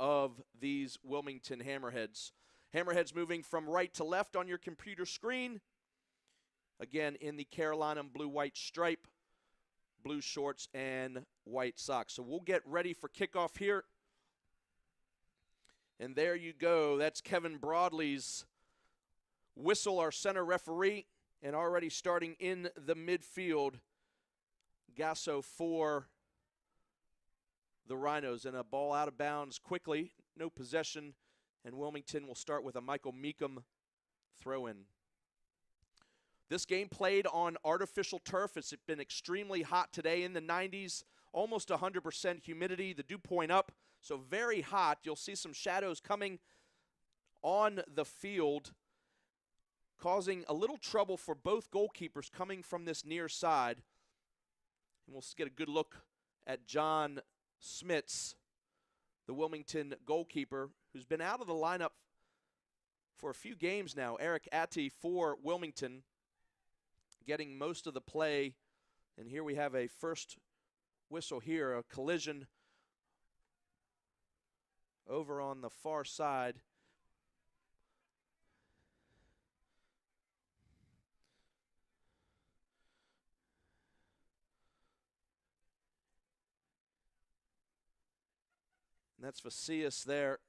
of these Wilmington Hammerheads. Hammerheads moving from right to left on your computer screen. Again, in the Carolina blue-white stripe, blue shorts, and white socks. So we'll get ready for kickoff here. And there you go. That's Kevin Broadley's whistle, our center referee. And already starting in the midfield, Gasso for the Rhinos. And a ball out of bounds quickly. No possession. And Wilmington will start with a Michael Meekum throw-in. This game played on artificial turf. It's been extremely hot today, in the 90s, almost 100% humidity. The dew point up, so very hot. You'll see some shadows coming on the field, causing a little trouble for both goalkeepers coming from this near side. And we'll get a good look at John Smits, the Wilmington goalkeeper, who's been out of the lineup for a few games now. Eric Atty for Wilmington, getting most of the play. And here we have a first whistle here, a collision over on the far side. And that's Vasius there,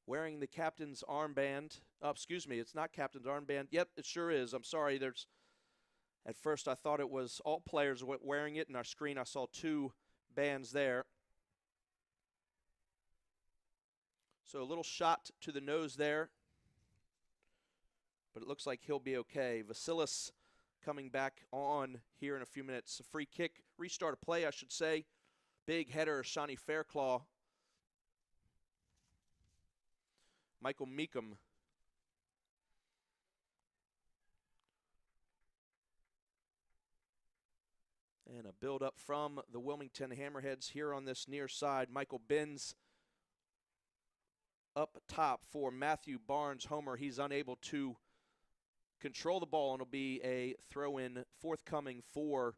wearing the captain's armband. Oh, excuse me, it's not captain's armband. Yep, it sure is. I'm sorry. At first I thought it was all players wearing it. In our screen I saw two bands there. So a little shot to the nose there, but it looks like he'll be okay. Vasilis coming back on here in a few minutes. A free kick, restart of play, I should say. Big header, Shawnee Fairclaw. Michael Meekum. And a build-up from the Wilmington Hammerheads here on this near side. Michael Binns up top for Matthew Barnes Homer. He's unable to control the ball, and it'll be a throw-in forthcoming for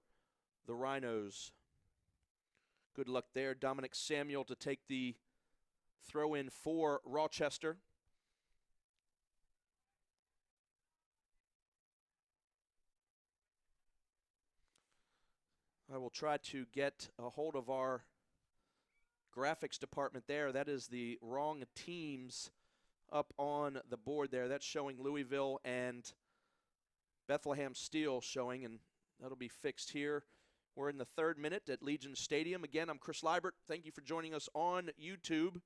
the Rhinos. Good luck there. Dominic Samuel to take the throw-in for Rochester. I will try to get a hold of our graphics department there. That is the wrong teams up on the board there. That's showing Louisville and Bethlehem Steel showing, and that'll be fixed here. We're in the 3rd minute at Legion Stadium. Again, I'm Chris Liebert. Thank you for joining us on YouTube.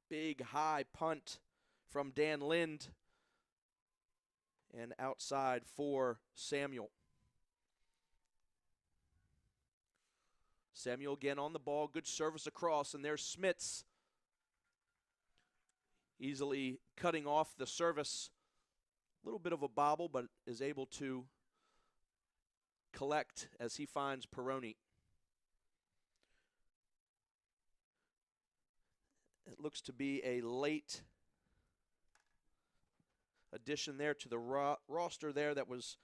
Big high punt from Dan Lind, and outside for Samuel. Samuel again on the ball. Good service across, and there's Smits easily cutting off the service. A little bit of a bobble, but is able to collect as he finds Peroni. It looks to be a late addition there to the roster there. That was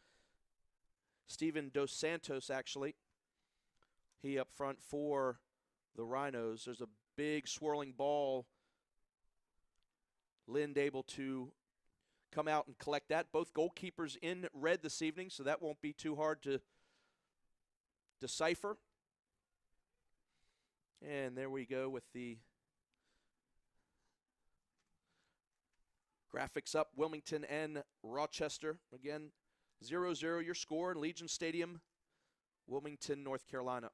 Steven Dos Santos, actually. He up front for the Rhinos. There's a big swirling ball. Lind able to come out and collect that. Both goalkeepers in red this evening, so that won't be too hard to decipher. And there we go with the graphics up. Wilmington and Rochester. Again, 0-0 your score in Legion Stadium, Wilmington, North Carolina.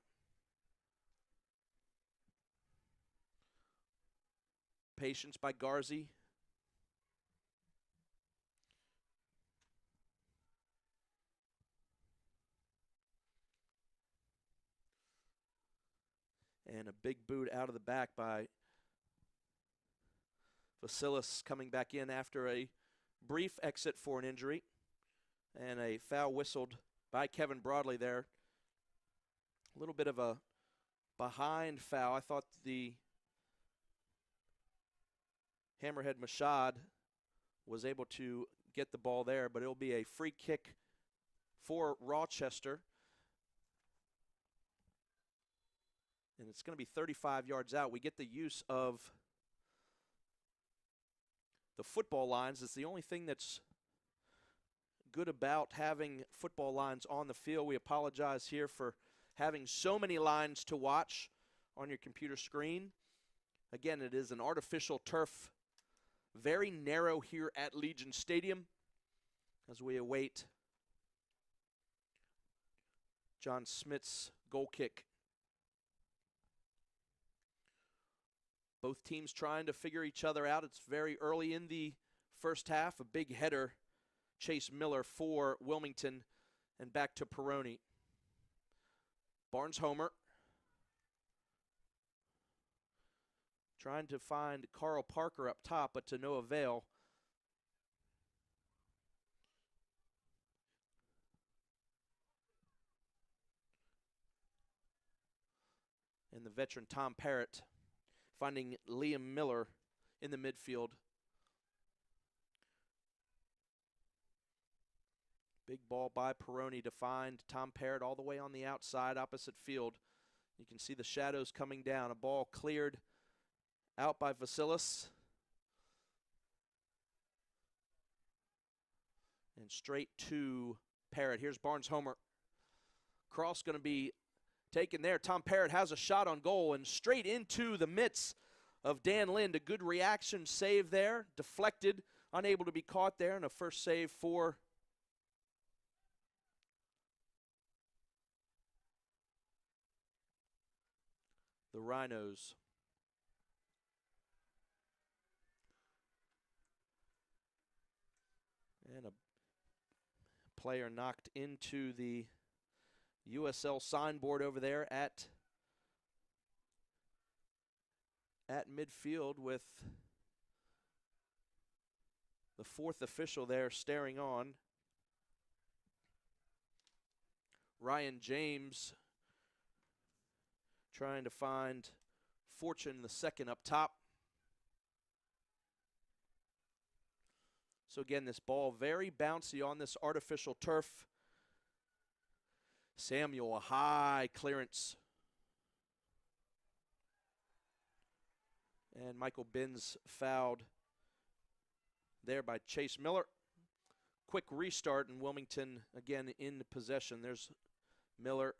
Patience by Garzi. And a big boot out of the back by Vasilis, coming back in after a brief exit for an injury. And a foul whistled by Kevin Broadley there. A little bit of a behind foul. I thought the Hammerhead Mashad was able to get the ball there, but it'll be a free kick for Rochester. And it's going to be 35 yards out. We get the use of the football lines. It's the only thing that's good about having football lines on the field. We apologize here for having so many lines to watch on your computer screen. Again, it is an artificial turf, very narrow here at Legion Stadium as we await John Smith's goal kick. Both teams trying to figure each other out. It's very early in the first half. A big header, Chase Miller for Wilmington, and back to Peroni. Barnes Homer trying to find Carl Parker up top, but to no avail. And the veteran Tom Parrott finding Liam Miller in the midfield. Big ball by Peroni to find Tom Parrott all the way on the outside, opposite field. You can see the shadows coming down. A ball cleared out by Vasilis. And straight to Parrott. Here's Barnes Homer. Cross going to be taken there. Tom Parrott has a shot on goal and straight into the mitts of Dan Lind. A good reaction save there. Deflected, unable to be caught there, and a first save for the Rhinos. And a player knocked into the USL signboard over there at midfield, with the fourth official there staring on. Ryan James trying to find Fortune the second up top. So again, this ball very bouncy on this artificial turf. Samuel, a high clearance. And Michael Binns fouled there by Chase Miller. Quick restart, and Wilmington again in possession. There's Miller.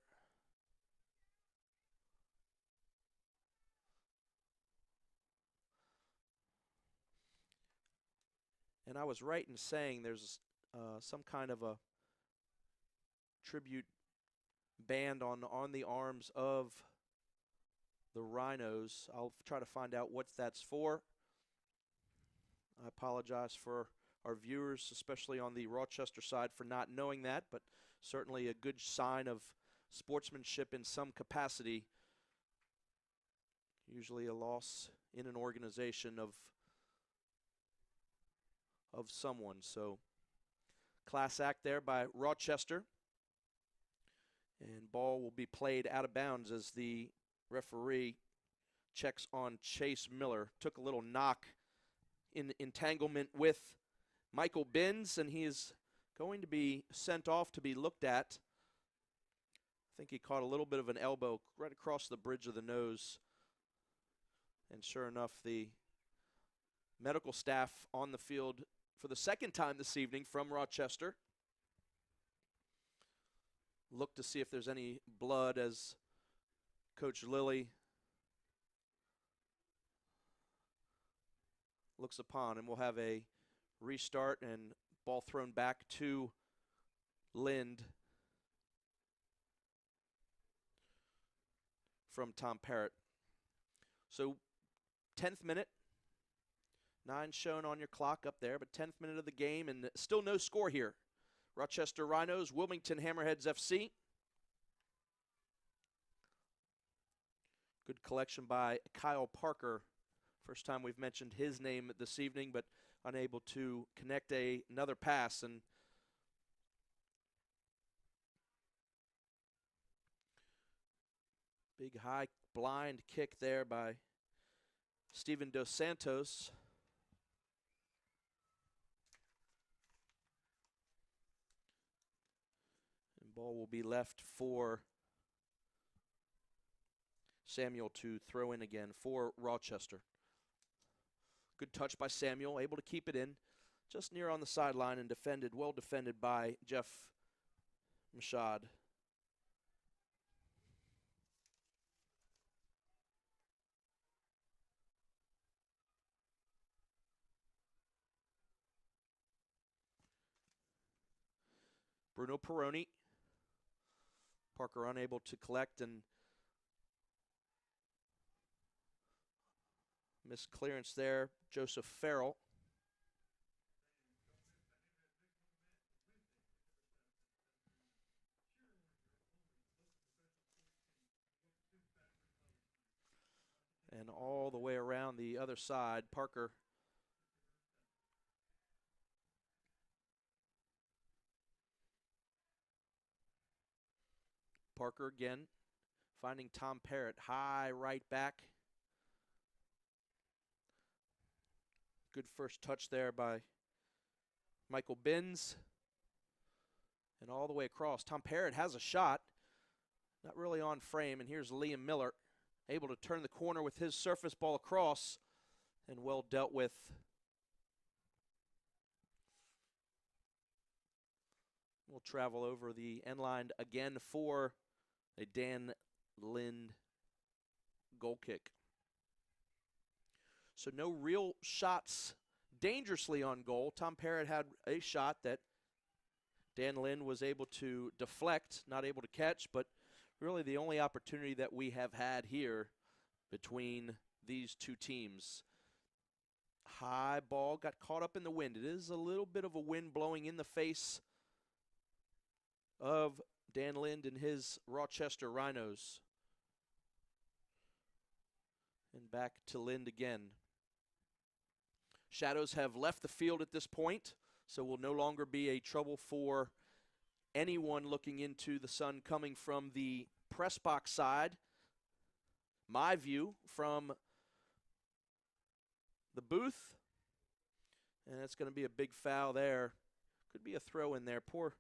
And I was right in saying there's some kind of a tribute band on the arms of the Rhinos. I'll try to find out what that's for. I apologize for our viewers, especially on the Rochester side, for not knowing that, but certainly a good sign of sportsmanship in some capacity. Usually a loss in an organization of someone. So class act there by Rochester. And ball will be played out of bounds as the referee checks on Chase Miller. Took a little knock in entanglement with Michael Binns, and he is going to be sent off to be looked at. I think he caught a little bit of an elbow right across the bridge of the nose. And sure enough, the medical staff on the field for the second time this evening from Rochester look to see if there's any blood as Coach Lilly looks upon, and we'll have a restart and ball thrown back to Lind from Tom Parrott. So 10th minute, 9 shown on your clock up there, but 10th minute of the game, and still no score here. Rochester Rhinos, Wilmington Hammerheads FC. Good collection by Kyle Parker. First time we've mentioned his name this evening, but unable to connect another pass. And big high blind kick there by Steven Dos Santos. And ball will be left for Samuel to throw in again for Rochester. Good touch by Samuel, able to keep it in. Just near on the sideline and defended, well defended by Jeff Mashad. Bruno Peroni. Parker unable to collect and missed clearance there. Joseph Farrell. And all the way around the other side, Parker again, finding Tom Parrott, high right back. Good first touch there by Michael Binns. And all the way across. Tom Parrott has a shot. Not really on frame. And here's Liam Miller, able to turn the corner with his surface ball across. And well dealt with. We'll travel over the end line again for a Dan Lind goal kick. So no real shots dangerously on goal. Tom Parrott had a shot that Dan Lind was able to deflect, not able to catch, but really the only opportunity that we have had here between these two teams. High ball got caught up in the wind. It is a little bit of a wind blowing in the face of Dan Lind and his Rochester Rhinos. And back to Lind again. Shadows have left the field at this point, so will no longer be a trouble for anyone looking into the sun coming from the press box side. My view from the booth, and that's going to be a big foul there. Could be a throw in there. Poor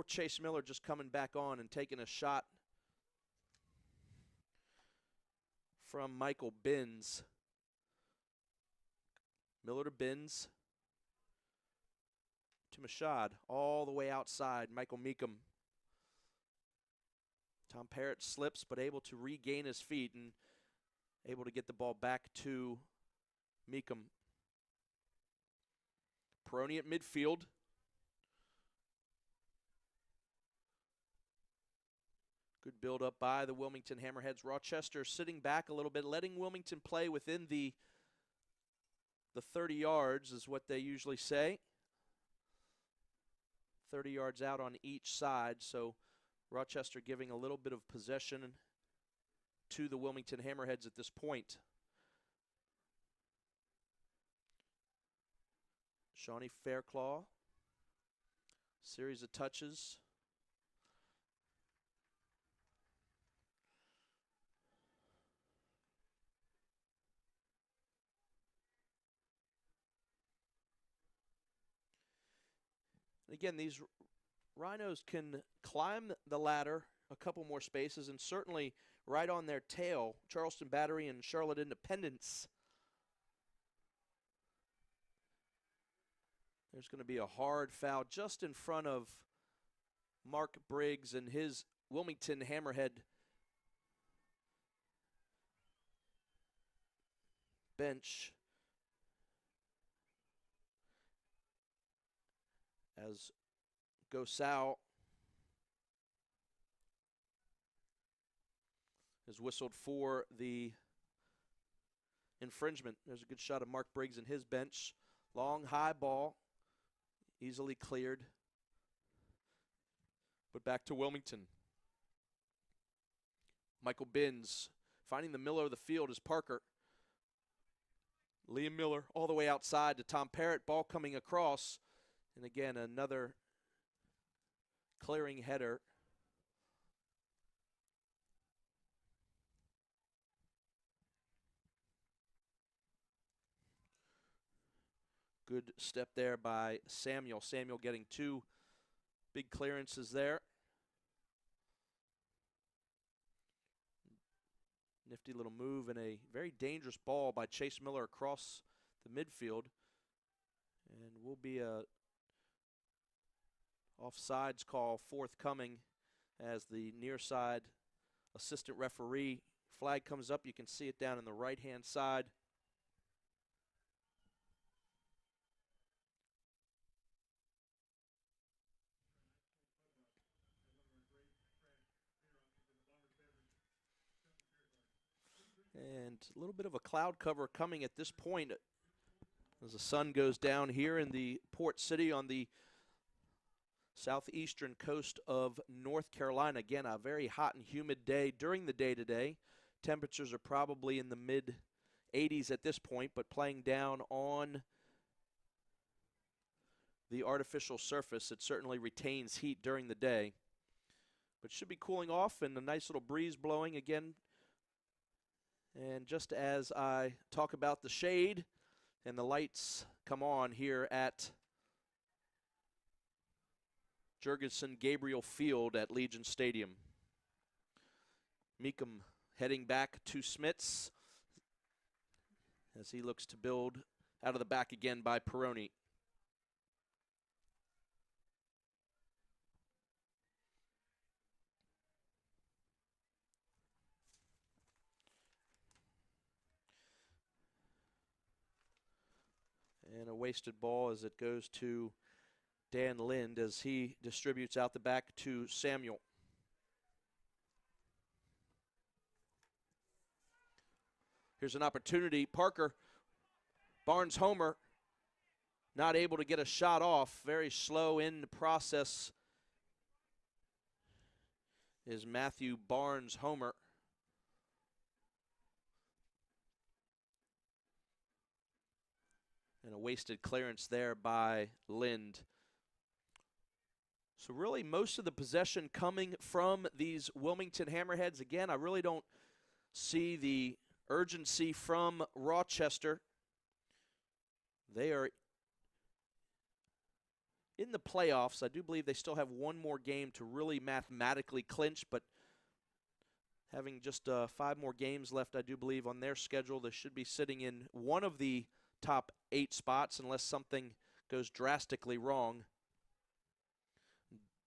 Chase Miller just coming back on and taking a shot from Michael Binns. Miller to Binns to Mashad, all the way outside. Michael Meekum. Tom Parrott slips, but able to regain his feet and able to get the ball back to Meekum. Peroni at midfield. Good build up by the Wilmington Hammerheads. Rochester sitting back a little bit, letting Wilmington play within the 30 yards is what they usually say. 30 yards out on each side, so Rochester giving a little bit of possession to the Wilmington Hammerheads at this point. Shawnee Fairclaw, series of touches. Again, these Rhinos can climb the ladder a couple more spaces, and certainly right on their tail, Charleston Battery and Charlotte Independence. There's going to be a hard foul just in front of Mark Briggs and his Wilmington Hammerhead bench. As Gosau is whistled for the infringement. There's a good shot of Mark Briggs and his bench. Long, high ball, easily cleared. But back to Wilmington. Michael Binns finding the middle of the field is Parker. Liam Miller all the way outside to Tom Parrott. Ball coming across. And again, another clearing header. Good step there by Samuel. Samuel getting two big clearances there. Nifty little move and a very dangerous ball by Chase Miller across the midfield. And will be a offsides call forthcoming as the near side assistant referee flag comes up. You can see it down in the right-hand side. And a little bit of a cloud cover coming at this point as the sun goes down here in the port city on the southeastern coast of North Carolina. Again, a very hot and humid day during the day today. Temperatures are probably in the mid-80s at this point, but playing down on the artificial surface, it certainly retains heat during the day. But should be cooling off and a nice little breeze blowing again. And just as I talk about the shade and the lights come on here at Jurgensen Gabriel Field at Legion Stadium. Meekum heading back to Smits as he looks to build out of the back again by Peroni. And a wasted ball as it goes to Dan Lind as he distributes out the back to Samuel. Here's an opportunity. Parker, Barnes homer, not able to get a shot off. Very slow in the process is Matthew Barnes homer. And a wasted clearance there by Lind. So really most of the possession coming from these Wilmington Hammerheads. Again, I really don't see the urgency from Rochester. They are in the playoffs. I do believe they still have one more game to really mathematically clinch, but having just 5 more games left, I do believe, on their schedule, they should be sitting in one of the top 8 spots unless something goes drastically wrong.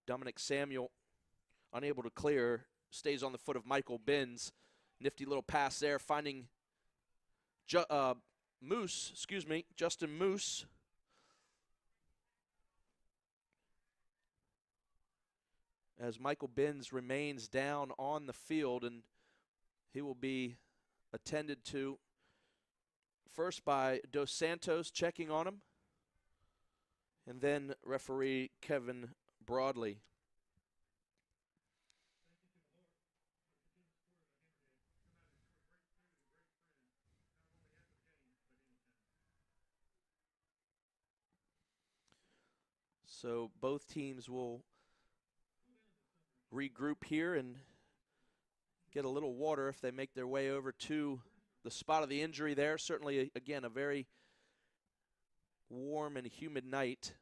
Dominic Samuel, unable to clear, stays on the foot of Michael Binns. Nifty little pass there, finding Justin Moose. As Michael Binns remains down on the field, and he will be attended to first by Dos Santos checking on him, and then referee Kevin Broadley. So both teams will regroup here and get a little water if they make their way over to the spot of the injury there. Certainly, again, a very warm and humid night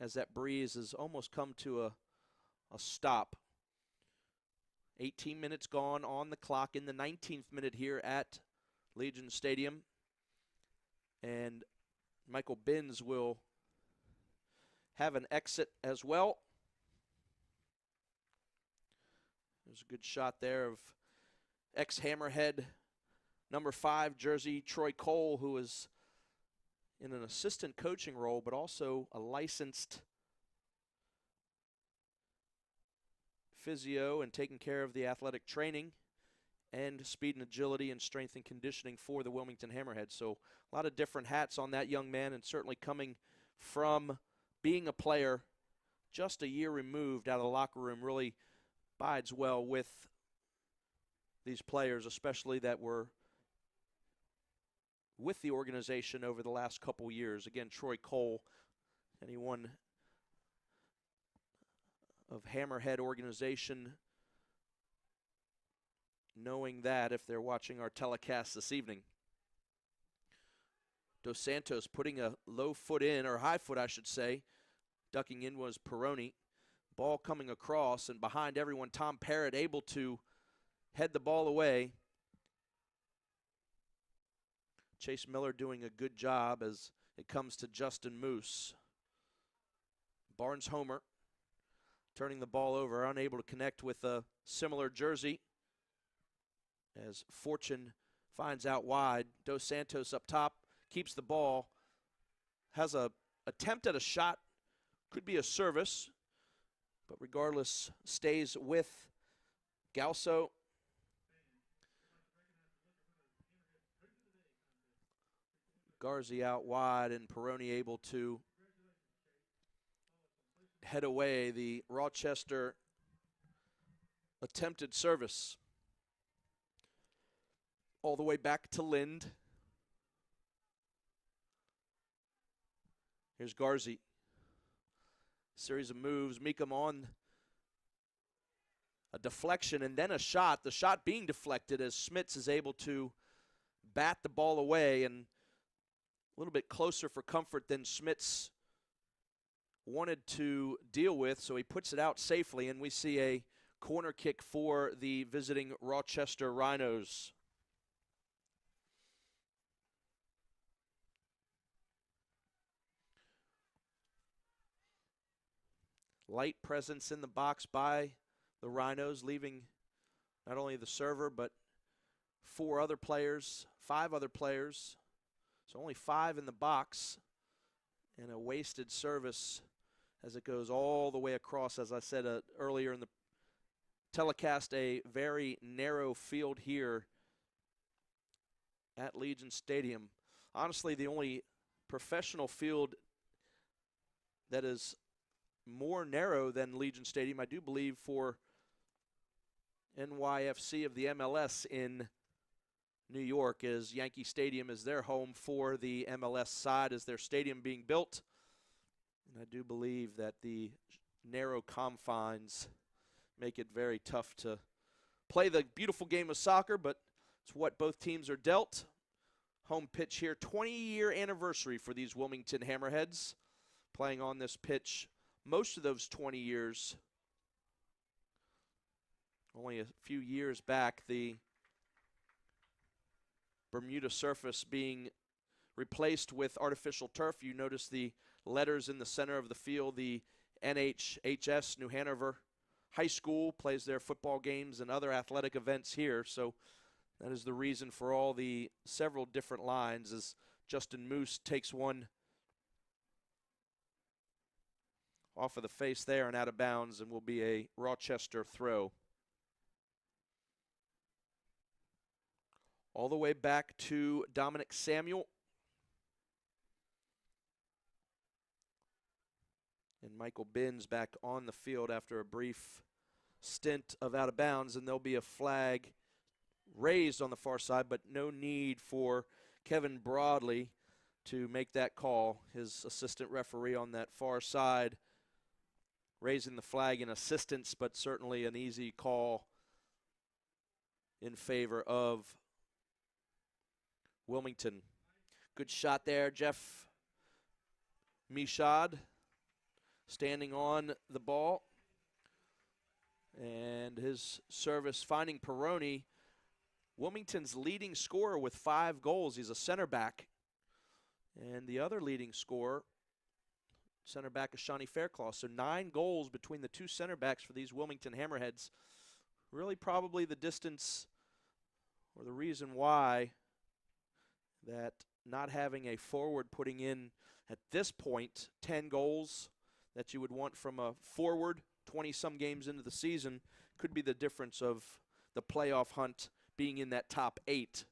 as that breeze has almost come to a stop. 18 minutes gone on the clock in the 19th minute here at Legion Stadium. And Michael Binns will have an exit as well. There's a good shot there of ex-Hammerhead number 5 jersey Troy Cole, who is in an assistant coaching role, but also a licensed physio and taking care of the athletic training and speed and agility and strength and conditioning for the Wilmington Hammerheads. So a lot of different hats on that young man, and certainly coming from being a player just a year removed out of the locker room really bides well with these players, especially that were with the organization over the last couple years. Again, Troy Cole, anyone of Hammerhead organization knowing that if they're watching our telecast this evening. Dos Santos putting a low foot in, or high foot I should say. Ducking in was Peroni. Ball coming across, and behind everyone, Tom Parrott able to head the ball away. Chase Miller doing a good job as it comes to Justin Moose. Barnes Homer turning the ball over, unable to connect with a similar jersey as Fortune finds out wide. Dos Santos up top, keeps the ball, has a attempt at a shot, could be a service, but regardless stays with Galso. Garzi out wide and Peroni able to head away the Rochester attempted service. All the way back to Lind. Here's Garzi. Series of moves. Meekum on a deflection and then a shot. The shot being deflected as Schmitz is able to bat the ball away, and a little bit closer for comfort than Schmitz wanted to deal with, so he puts it out safely, and we see a corner kick for the visiting Rochester Rhinos. Light presence in the box by the Rhinos, leaving not only the server but 5 other players. So only 5 in the box, and a wasted service as it goes all the way across. As I said earlier in the telecast, a very narrow field here at Legion Stadium. Honestly, the only professional field that is more narrow than Legion Stadium, I do believe, for NYFC of the MLS in New York, is Yankee Stadium is their home for the MLS side as their stadium being built. And I do believe that the narrow confines make it very tough to play the beautiful game of soccer, but it's what both teams are dealt. Home pitch here, 20-year anniversary for these Wilmington Hammerheads, playing on this pitch most of those 20 years. Only a few years back, the Bermuda surface being replaced with artificial turf. You notice the letters in the center of the field. The NHHS, New Hanover High School, plays their football games and other athletic events here. So that is the reason for all the several different lines, as Justin Moose takes one off of the face there and out of bounds, and will be a Rochester throw. All the way back to Dominic Samuel. And Michael Binns back on the field after a brief stint of out of bounds, and there'll be a flag raised on the far side, but no need for Kevin Broadley to make that call. His assistant referee on that far side raising the flag in assistance, but certainly an easy call in favor of Wilmington. Good shot there, Jeff Michaud standing on the ball. And his service finding Peroni, Wilmington's leading scorer with 5 goals. He's a center back. And the other leading scorer, center back, is Shawnee Fairclough. So 9 goals between the 2 center backs for these Wilmington Hammerheads. Really probably the distance or the reason why that not having a forward putting in at this point 10 goals that you would want from a forward 20-some games into the season could be the difference of the playoff hunt being in that top 8.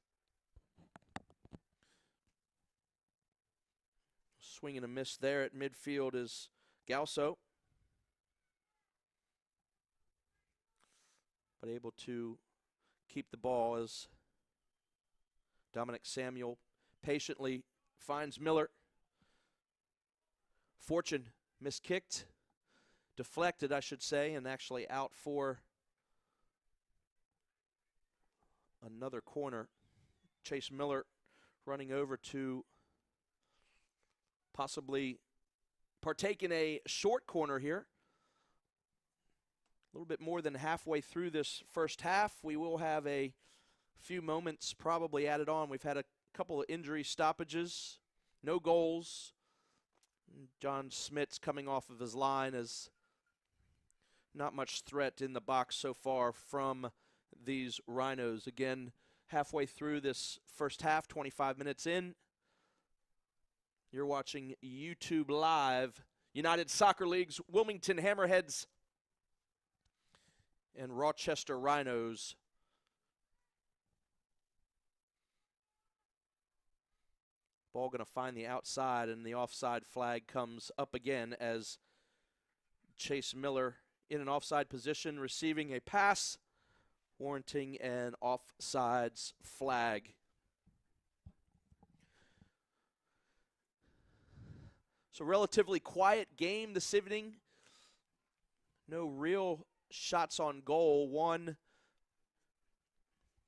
Swing and a miss there at midfield is Galso, but able to keep the ball as Dominic Samuel patiently finds Miller. Fortune miskicked, deflected, I should say, and actually out for another corner. Chase Miller running over to possibly partake in a short corner here. A little bit more than halfway through this first half. We will have a few moments probably added on. We've had a A couple of injury stoppages, no goals. John Smits coming off of his line as not much threat in the box so far from these Rhinos. Again, halfway through this first half, 25 minutes in. You're watching YouTube Live, United Soccer League's Wilmington Hammerheads and Rochester Rhinos. Ball going to find the outside, and the offside flag comes up again as Chase Miller in an offside position, receiving a pass, warranting an offsides flag. So relatively quiet game this evening. No real shots on goal. One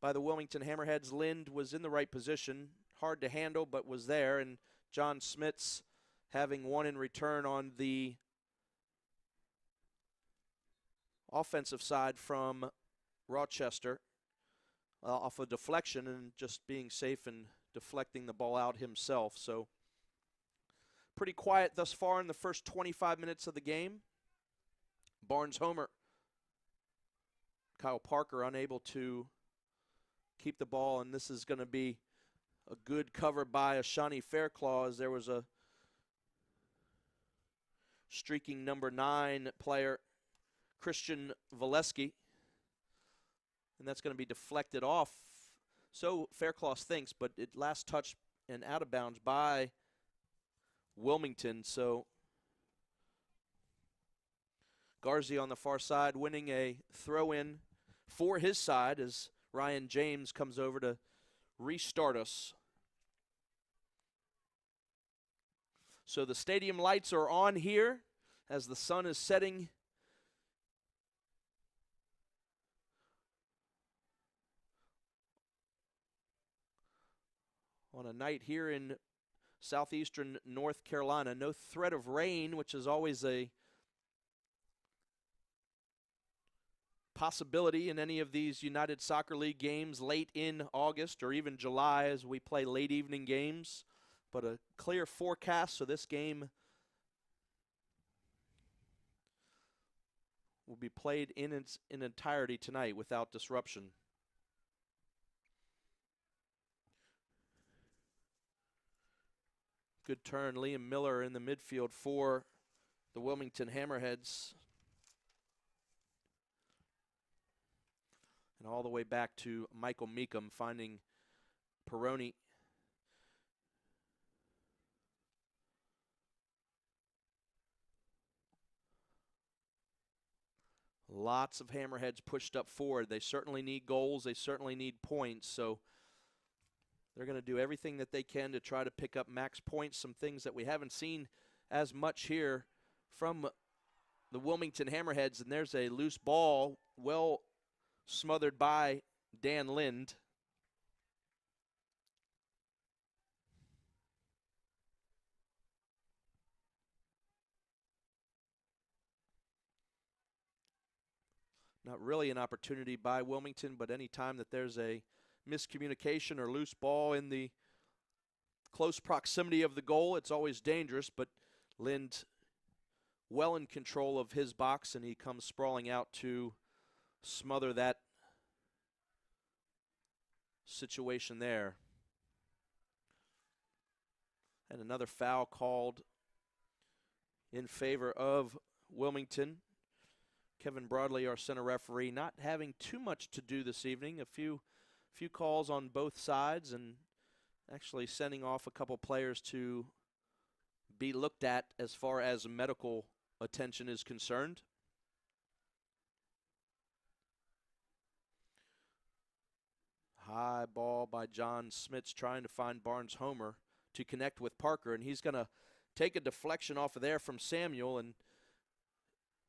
by the Wilmington Hammerheads. Lind was in the right position. Hard to handle, but was there. And John Smits having one in return on the offensive side from Rochester off a deflection and just being safe and deflecting the ball out himself. So pretty quiet thus far in the first 25 minutes of the game. Barnes Homer. Kyle Parker unable to keep the ball, and this is going to be a good cover by Ashani Fairclaw as there was a streaking number 9 player, Christian Volesky, and that's going to be deflected off. So Fairclaw thinks, but it last touched and out of bounds by Wilmington. So Garzi on the far side winning a throw-in for his side as Ryan James comes over to restart us. So the stadium lights are on here as the sun is setting. On a night here in southeastern North Carolina. No threat of rain, which is always a possibility in any of these United Soccer League games late in August or even July as we play late evening games. But a clear forecast, so this game will be played in its entirety tonight without disruption. Good turn, Liam Miller in the midfield for the Wilmington Hammerheads. And all the way back to Michael Meekum finding Peroni. Lots of Hammerheads pushed up forward. They certainly need goals. They certainly need points. So they're going to do everything that they can to try to pick up max points, some things that we haven't seen as much here from the Wilmington Hammerheads. And there's a loose ball, well smothered by Dan Lind. Not really an opportunity by Wilmington, but any time that there's a miscommunication or loose ball in the close proximity of the goal, it's always dangerous. But Lind well in control of his box, and he comes sprawling out to smother that situation there. And another foul called in favor of Wilmington. Kevin Broadley, our center referee, not having too much to do this evening. A few calls on both sides and actually sending off a couple players to be looked at as far as medical attention is concerned. High ball by John Smits trying to find Barnes Homer to connect with Parker, and he's going to take a deflection off of there from Samuel, and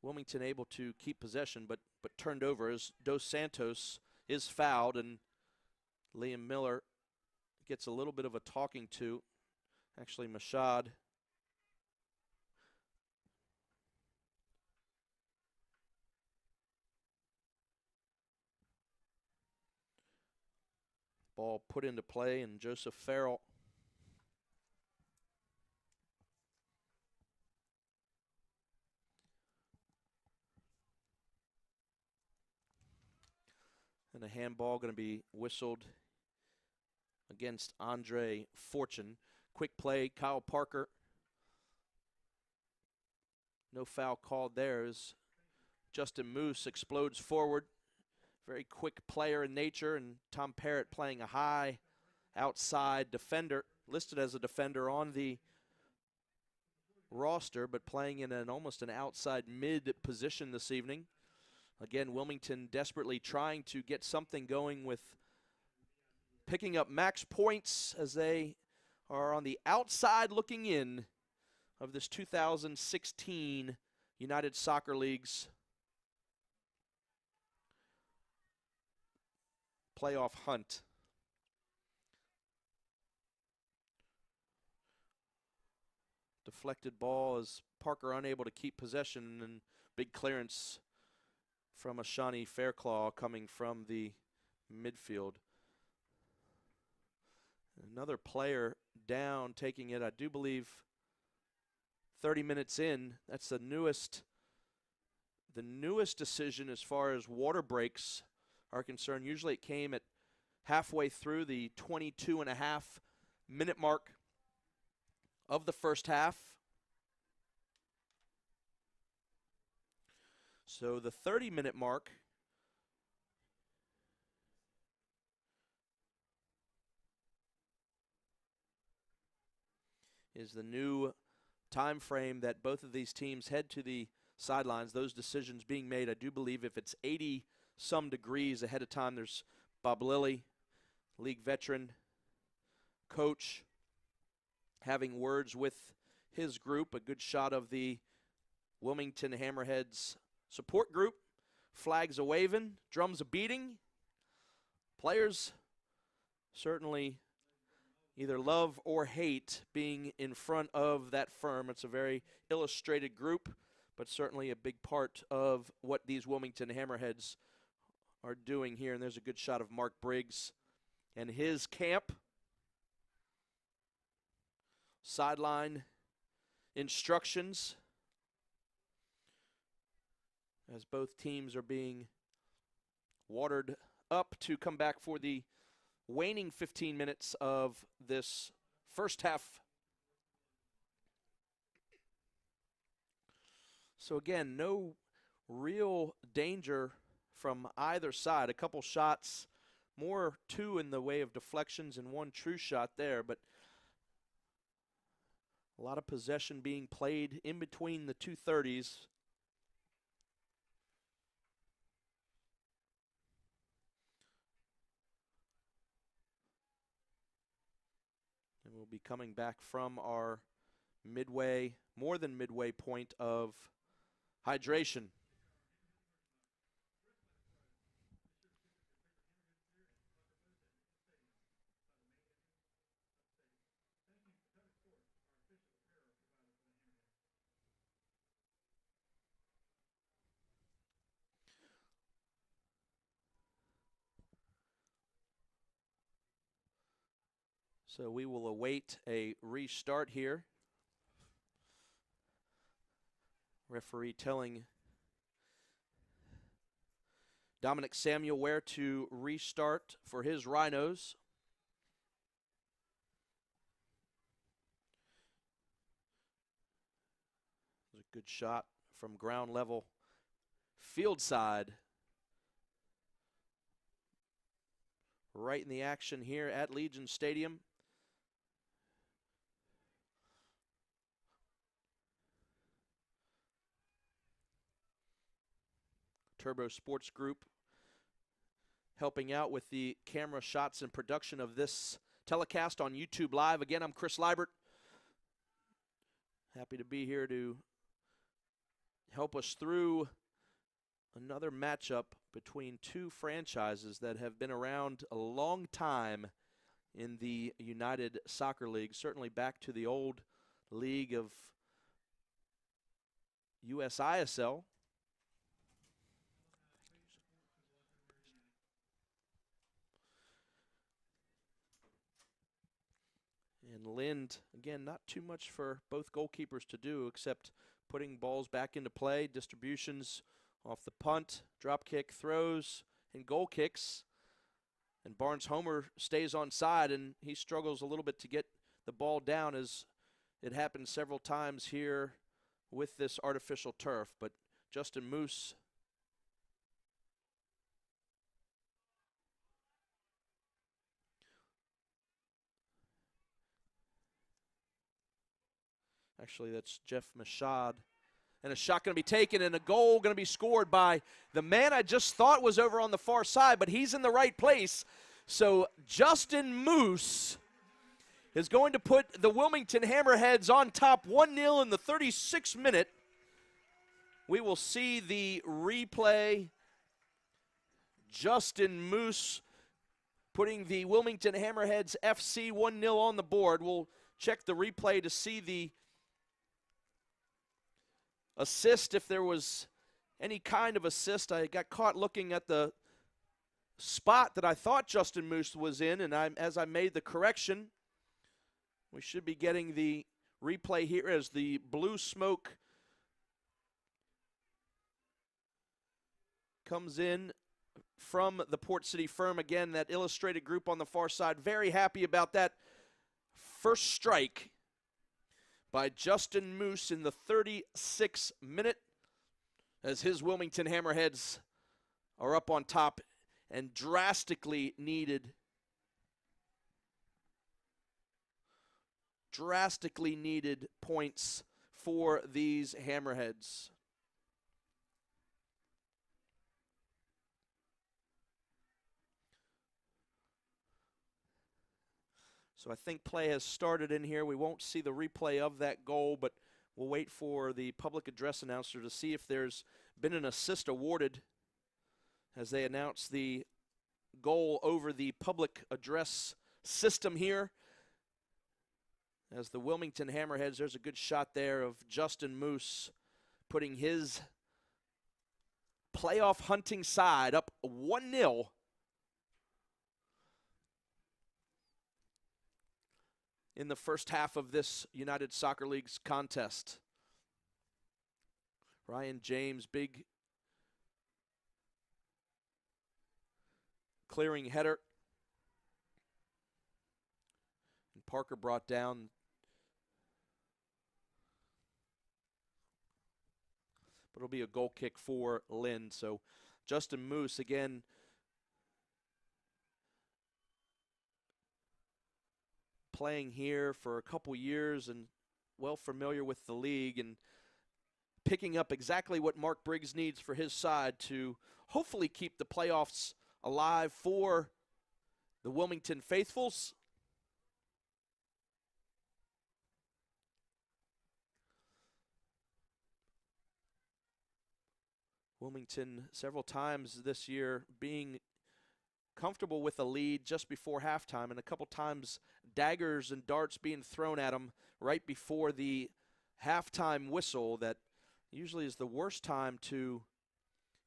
Wilmington able to keep possession, but turned over as Dos Santos is fouled, and Liam Miller gets a little bit of a talking to. Actually, Mashad Ball put into play, and Joseph Farrell and a handball going to be whistled against Andre Fortune. Quick play, Kyle Parker. No foul called there as Justin Moose explodes forward. Very quick player in nature, and Tom Parrott playing a high outside defender, listed as a defender on the roster, but playing in almost an outside mid position this evening. Again, Wilmington desperately trying to get something going with picking up max points as they are on the outside looking in of this 2016 United Soccer League's playoff hunt. Deflected ball as Parker unable to keep possession, and big clearance from Ashani Fairclaw coming from the midfield. Another player down, taking it, I do believe, 30 minutes in. That's the newest decision as far as water breaks are concerned. Usually it came at halfway through the 22.5-minute mark of the first half. So the 30-minute mark is the new time frame that both of these teams head to the sidelines. Those decisions being made, I do believe, if it's 80-some degrees ahead of time. There's Bob Lilly, league veteran, coach, having words with his group. A good shot of the Wilmington Hammerheads support group. Flags a waving, drums a beating. Players certainly either love or hate being in front of that firm. It's a very illustrated group, but certainly a big part of what these Wilmington Hammerheads are doing here. And there's a good shot of Mark Briggs and his camp. Sideline instructions as both teams are being watered up to come back for the waning 15 minutes of this first half. So again, no real danger from either side. A couple shots, more two in the way of deflections and one true shot there, but a lot of possession being played in between the two 30s. And we'll be coming back from our midway, more than midway point of hydration. So we will await a restart here. Referee telling Dominic Samuel where to restart for his Rhinos. It was a good shot from ground level field side. Right in the action here at Legion Stadium. Turbo Sports Group helping out with the camera shots and production of this telecast on YouTube Live. Again, I'm Chris Liebert. Happy to be here to help us through another matchup between two franchises that have been around a long time in the United Soccer League, certainly back to the old league of USISL. And Lind, again, not too much for both goalkeepers to do except putting balls back into play, distributions off the punt, drop kick, throws, and goal kicks. And Barnes-Homer stays on side, and he struggles a little bit to get the ball down, as it happens several times here with this artificial turf. But Justin Moose actually, that's Jeff Mashad. And a shot going to be taken, and a goal going to be scored by the man I just thought was over on the far side, but he's in the right place. So Justin Moose is going to put the Wilmington Hammerheads on top 1-0 in the 36th minute. We will see the replay. Justin Moose putting the Wilmington Hammerheads FC 1-0 on the board. We'll check the replay to see the assist, if there was any kind of assist. I got caught looking at the spot that I thought Justin Moose was in, and as I made the correction, we should be getting the replay here as the blue smoke comes in from the Port City Firm. Again, that illustrated group on the far side. Very happy about that first strike by Justin Moose in the 36th minute, as his Wilmington Hammerheads are up on top and drastically needed points for these Hammerheads. So I think play has started in here. We won't see the replay of that goal, but we'll wait for the public address announcer to see if there's been an assist awarded as they announce the goal over the public address system here. As the Wilmington Hammerheads, there's a good shot there of Justin Moose putting his playoff hunting side up 1-0. In the first half of this United Soccer League's contest. Ryan James, big clearing header. And Parker brought down. But it'll be a goal kick for Lind. So Justin Moose, again, playing here for a couple years and well familiar with the league, and picking up exactly what Mark Briggs needs for his side to hopefully keep the playoffs alive for the Wilmington Faithfuls. Wilmington several times this year being comfortable with a lead just before halftime, and a couple times daggers and darts being thrown at them right before the halftime whistle. That usually is the worst time to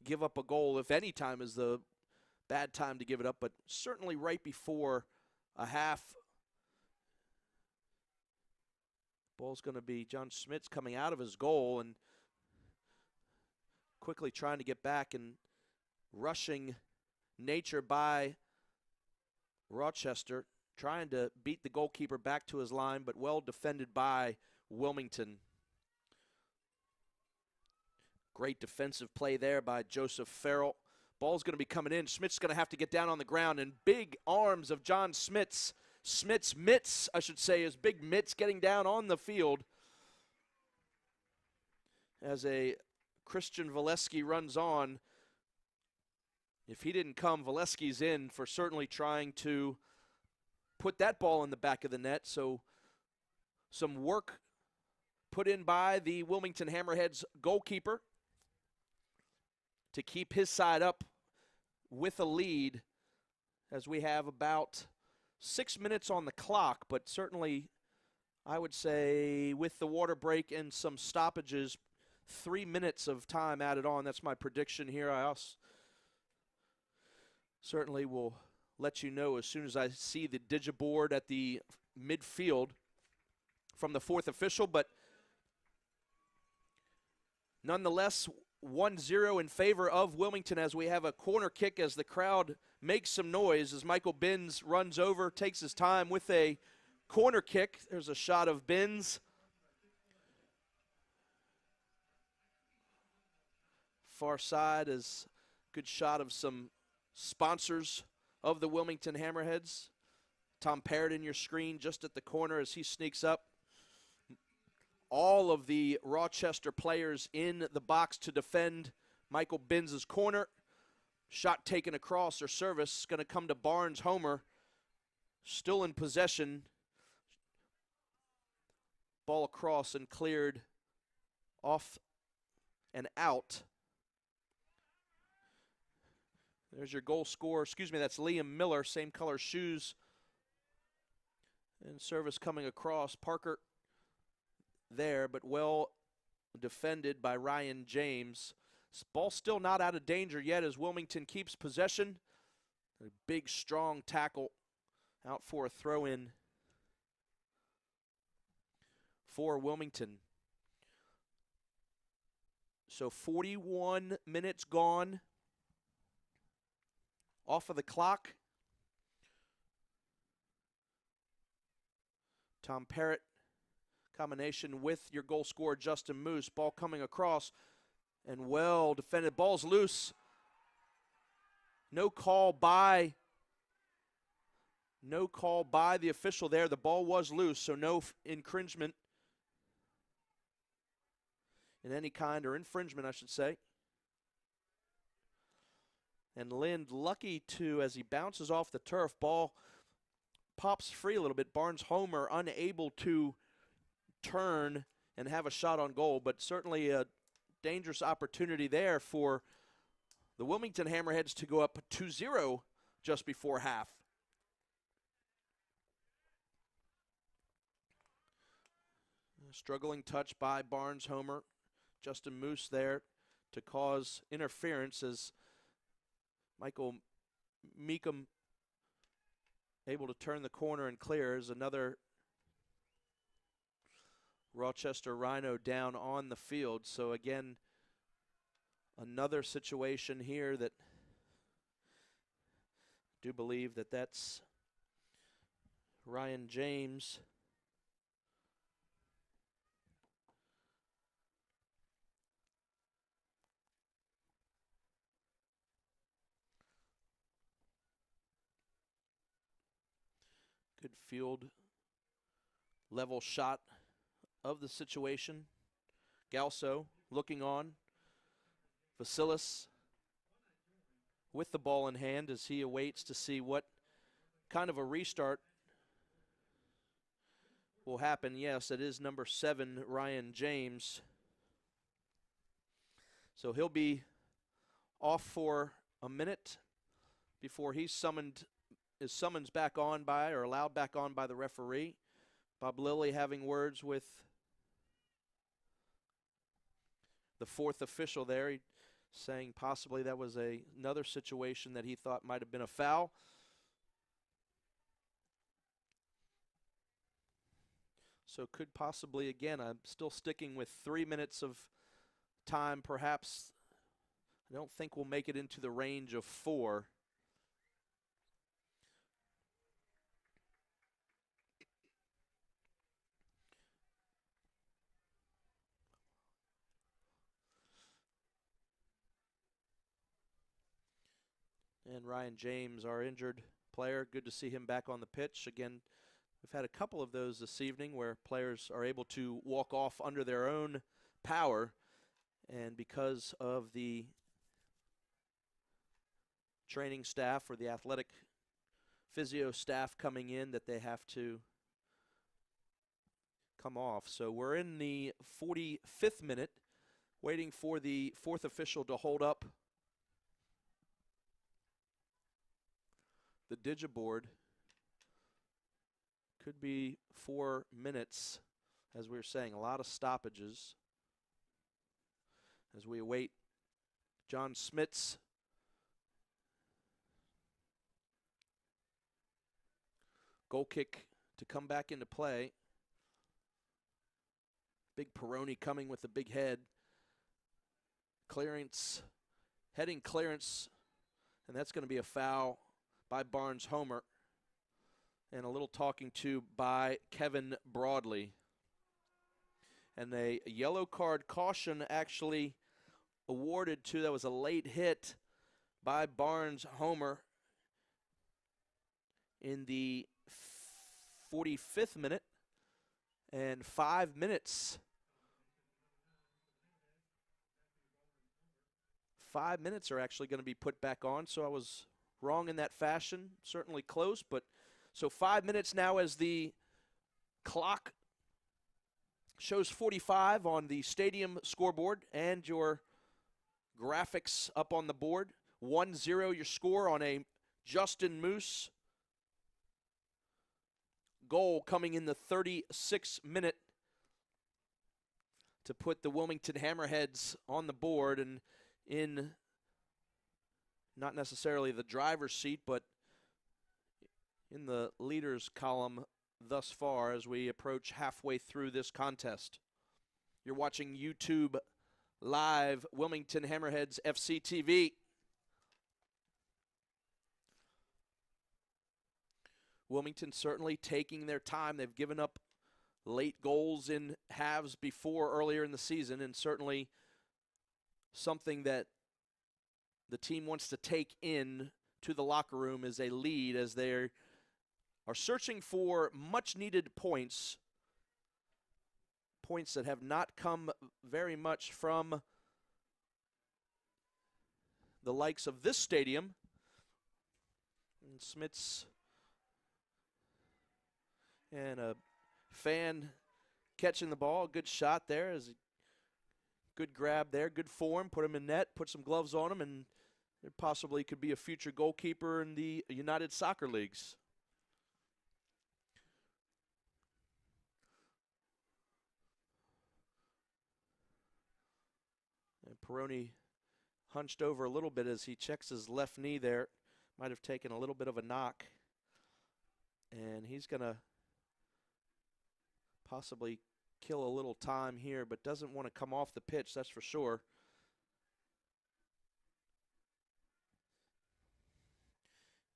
give up a goal. If any time is the bad time to give it up, but certainly right before a half. Ball's going to be John Schmitz coming out of his goal and quickly trying to get back, and rushing nature by Rochester, trying to beat the goalkeeper back to his line, but well defended by Wilmington. Great defensive play there by Joseph Farrell. Ball's going to be coming in. Schmitz going to have to get down on the ground, and big arms of John Schmitz. Schmitz mitts, I should say, his big mitts getting down on the field as a Christian Volesky runs on. If he didn't come, Volesky's in for certainly trying to put that ball in the back of the net. So some work put in by the Wilmington Hammerheads goalkeeper to keep his side up with a lead, as we have about 6 minutes on the clock, but certainly I would say with the water break and some stoppages, 3 minutes of time added on. That's my prediction here. I also certainly will let you know as soon as I see the digiboard at the midfield. from the fourth official, but nonetheless 1-0 in favor of Wilmington as we have a corner kick as the crowd makes some noise as Michael Binns runs over, takes his time with a corner kick. There's a shot of Binns. Far side is a good shot of some sponsors of the Wilmington Hammerheads. Tom Parrott in your screen just at the corner as he sneaks up. All of the Rochester players in the box to defend Michael Binns' corner. Shot taken across or service going to come to Barnes Homer. Still in possession. Ball across and cleared off and out. There's your goal scorer. Excuse me, that's Liam Miller, same color shoes. And service coming across. Parker there, but well defended by Ryan James. Ball still not out of danger yet as Wilmington keeps possession. A big, strong tackle out for a throw-in for Wilmington. So 41 minutes gone off of the clock. Tom Parrott, combination with your goal scorer, Justin Moose. Ball coming across and well defended. Ball's loose. No call by the official there. The ball was loose, so no infringement in any kind, or infringement, I should say. And Lind lucky to, as he bounces off the turf, ball pops free a little bit. Barnes Homer unable to turn and have a shot on goal, but certainly a dangerous opportunity there for the Wilmington Hammerheads to go up 2-0 just before half. A struggling touch by Barnes Homer. Justin Moose there to cause interference as Michael Meekum able to turn the corner and clears. Another Rochester Rhino down on the field. So again, another situation here that I do believe that's Ryan James. Good field level shot of the situation. Galso looking on. Vasilis with the ball in hand as he awaits to see what kind of a restart will happen. Yes, it is number 7, Ryan James. So he'll be off for a minute before he's summoned back on by, or allowed back on by, the referee. Bob Lilly having words with the fourth official there, saying possibly that was another situation that he thought might have been a foul. So could possibly, again, I'm still sticking with 3 minutes of time perhaps. I don't think we'll make it into the range of 4. And Ryan James, our injured player, good to see him back on the pitch. Again, we've had a couple of those this evening where players are able to walk off under their own power, and because of the training staff or the athletic physio staff coming in, that they have to come off. So we're in the 45th minute, waiting for the fourth official to hold up the digiboard. Could be 4 minutes, as we were saying, a lot of stoppages as we await John Smits goal kick to come back into play. Big Peroni coming with the big head. Clearance, heading clearance, and that's going to be a foul by Barnes-Homer. And a little talking to by Kevin Broadley. And a yellow card caution actually awarded to, that was a late hit by Barnes-Homer in the 45th minute. And 5 minutes. 5 minutes are actually going to be put back on, so I was wrong in that fashion. Certainly close, but so 5 minutes now as the clock shows 45 on the stadium scoreboard and your graphics up on the board. 1-0 your score on a Justin Moose goal coming in the 36th minute to put the Wilmington Hammerheads on the board and in not necessarily the driver's seat, but in the leaders column thus far as we approach halfway through this contest. You're watching YouTube Live, Wilmington Hammerheads FC TV. Wilmington certainly taking their time. They've given up late goals in halves before earlier in the season, and certainly something that the team wants to take in to the locker room is a lead as they are searching for much-needed points. Points that have not come very much from the likes of this stadium. And Smits and a fan catching the ball. Good shot there. Is a good grab there. Good form. Put him in net. Put some gloves on him, and there possibly could be a future goalkeeper in the United Soccer Leagues. And Peroni hunched over a little bit as he checks his left knee there. Might have taken a little bit of a knock. And he's going to possibly kill a little time here, but doesn't want to come off the pitch, that's for sure.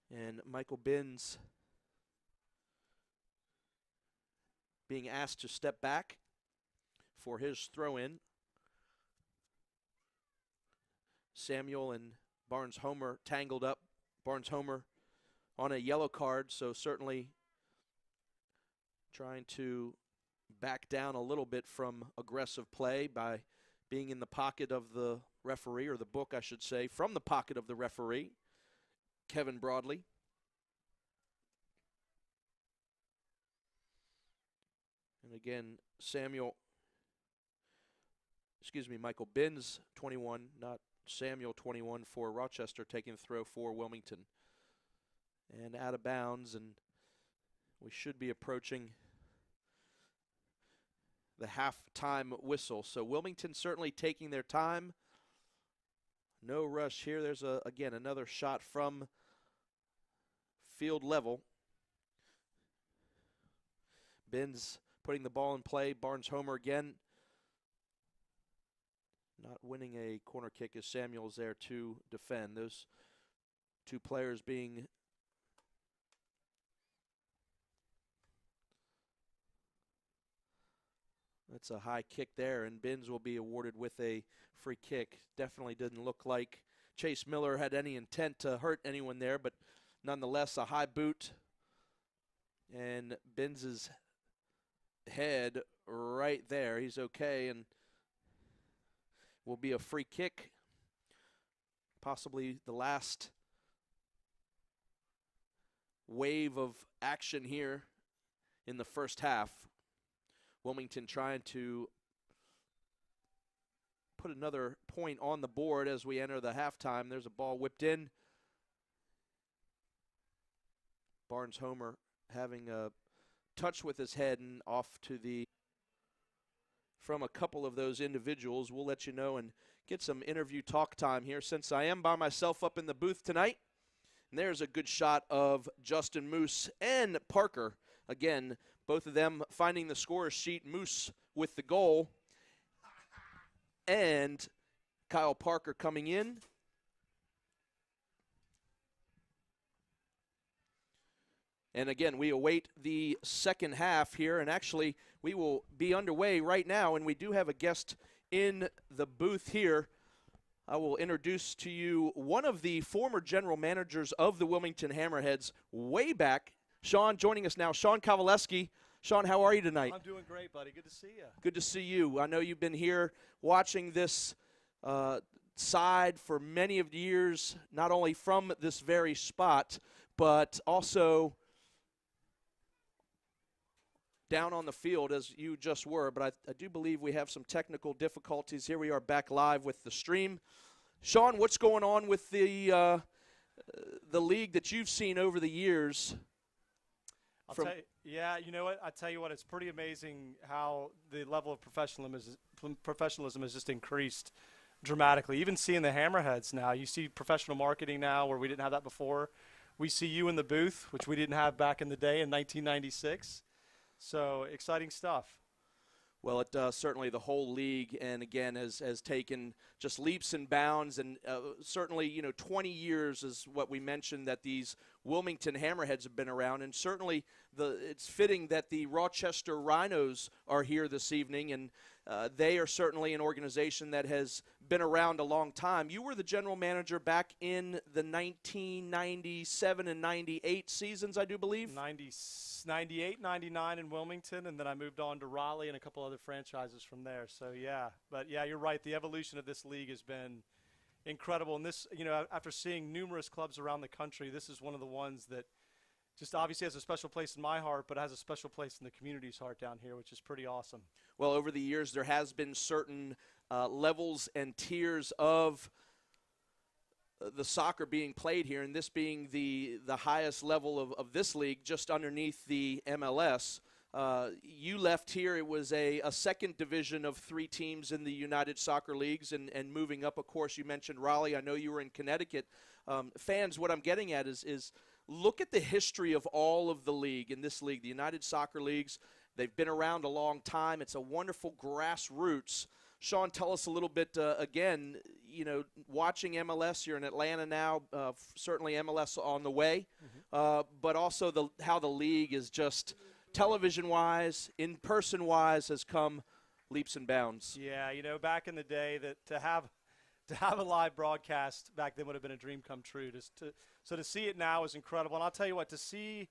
And Michael Binns being asked to step back for his throw-in. Samuel and Barnes-Homer tangled up. Barnes-Homer on a yellow card, so certainly trying to back down a little bit from aggressive play by being in the pocket of the referee, or the book, I should say, from the pocket of the referee, Kevin Broadley. And again, Michael Binns, 21, not Samuel, 21, for Rochester, taking the throw for Wilmington. And out of bounds, and we should be approaching the halftime whistle. So Wilmington certainly taking their time. No rush here. There's, again, another shot from field level. Binns putting the ball in play. Barnes-Homer again. Not winning a corner kick as Samuel's there to defend. Those two players being that's a high kick there, and Binns will be awarded with a free kick. Definitely didn't look like Chase Miller had any intent to hurt anyone there, but nonetheless a high boot. And Binns' head right there. He's okay, and will be a free kick. Possibly the last wave of action here in the first half. Wilmington trying to put another point on the board as we enter the halftime. There's a ball whipped in. Barnes-Homer having a touch with his head and off to the from a couple of those individuals. We'll let you know and get some interview talk time here since I am by myself up in the booth tonight. And there's a good shot of Justin Moose and Parker. again, both of them finding the score sheet. Moose with the goal. And Kyle Parker coming in. And again, we await the second half here, and actually we will be underway right now, and we do have a guest in the booth here. I will introduce to you one of the former general managers of the Wilmington Hammerheads way back. Sean joining us now. Sean Volesky. Sean, how are you tonight? I'm doing great, buddy. Good to see you. Good to see you. I know you've been here watching this side for many of the years, not only from this very spot, but also down on the field as you just were. But I do believe we have some technical difficulties. Here we are back live with the stream. Sean, what's going on with the league that you've seen over the years? Yeah, you know what? I tell you what, it's pretty amazing how the level of professionalism has just increased dramatically. Even seeing the Hammerheads now, you see professional marketing now where we didn't have that before. We see you in the booth, which we didn't have back in the day in 1996. So exciting stuff. Well, it certainly the whole league, and again, has taken just leaps and bounds, and certainly, 20 years is what we mentioned that these Wilmington Hammerheads have been around, and certainly it's fitting that the Rochester Rhinos are here this evening, and they are certainly an organization that has been around a long time. You were the general manager back in the 1997 and 98 seasons, I do believe? 98, 99 in Wilmington, and then I moved on to Raleigh and a couple other franchises from there. So, yeah. But, yeah, you're right. The evolution of this league has been incredible. And this, after seeing numerous clubs around the country, this is one of the ones that just obviously has a special place in my heart, but has a special place in the community's heart down here, which is pretty awesome. Well, over the years, there has been certain levels and tiers of the soccer being played here, and this being the highest level of this league, just underneath the MLS. You left here, it was a second division of 3 teams in the United Soccer Leagues, and moving up, of course, you mentioned Raleigh. I know you were in Connecticut. Fans, what I'm getting at is look at the history of all of the league in this league, the United Soccer Leagues. They've been around a long time. It's a wonderful grassroots. Sean, tell us a little bit, again, watching MLS, you're in Atlanta now, certainly MLS on the way, but also how the league is just television-wise, in-person-wise has come leaps and bounds. Yeah, back in the day that to have a live broadcast back then would have been a dream come true. So to see it now is incredible. And I'll tell you what, to see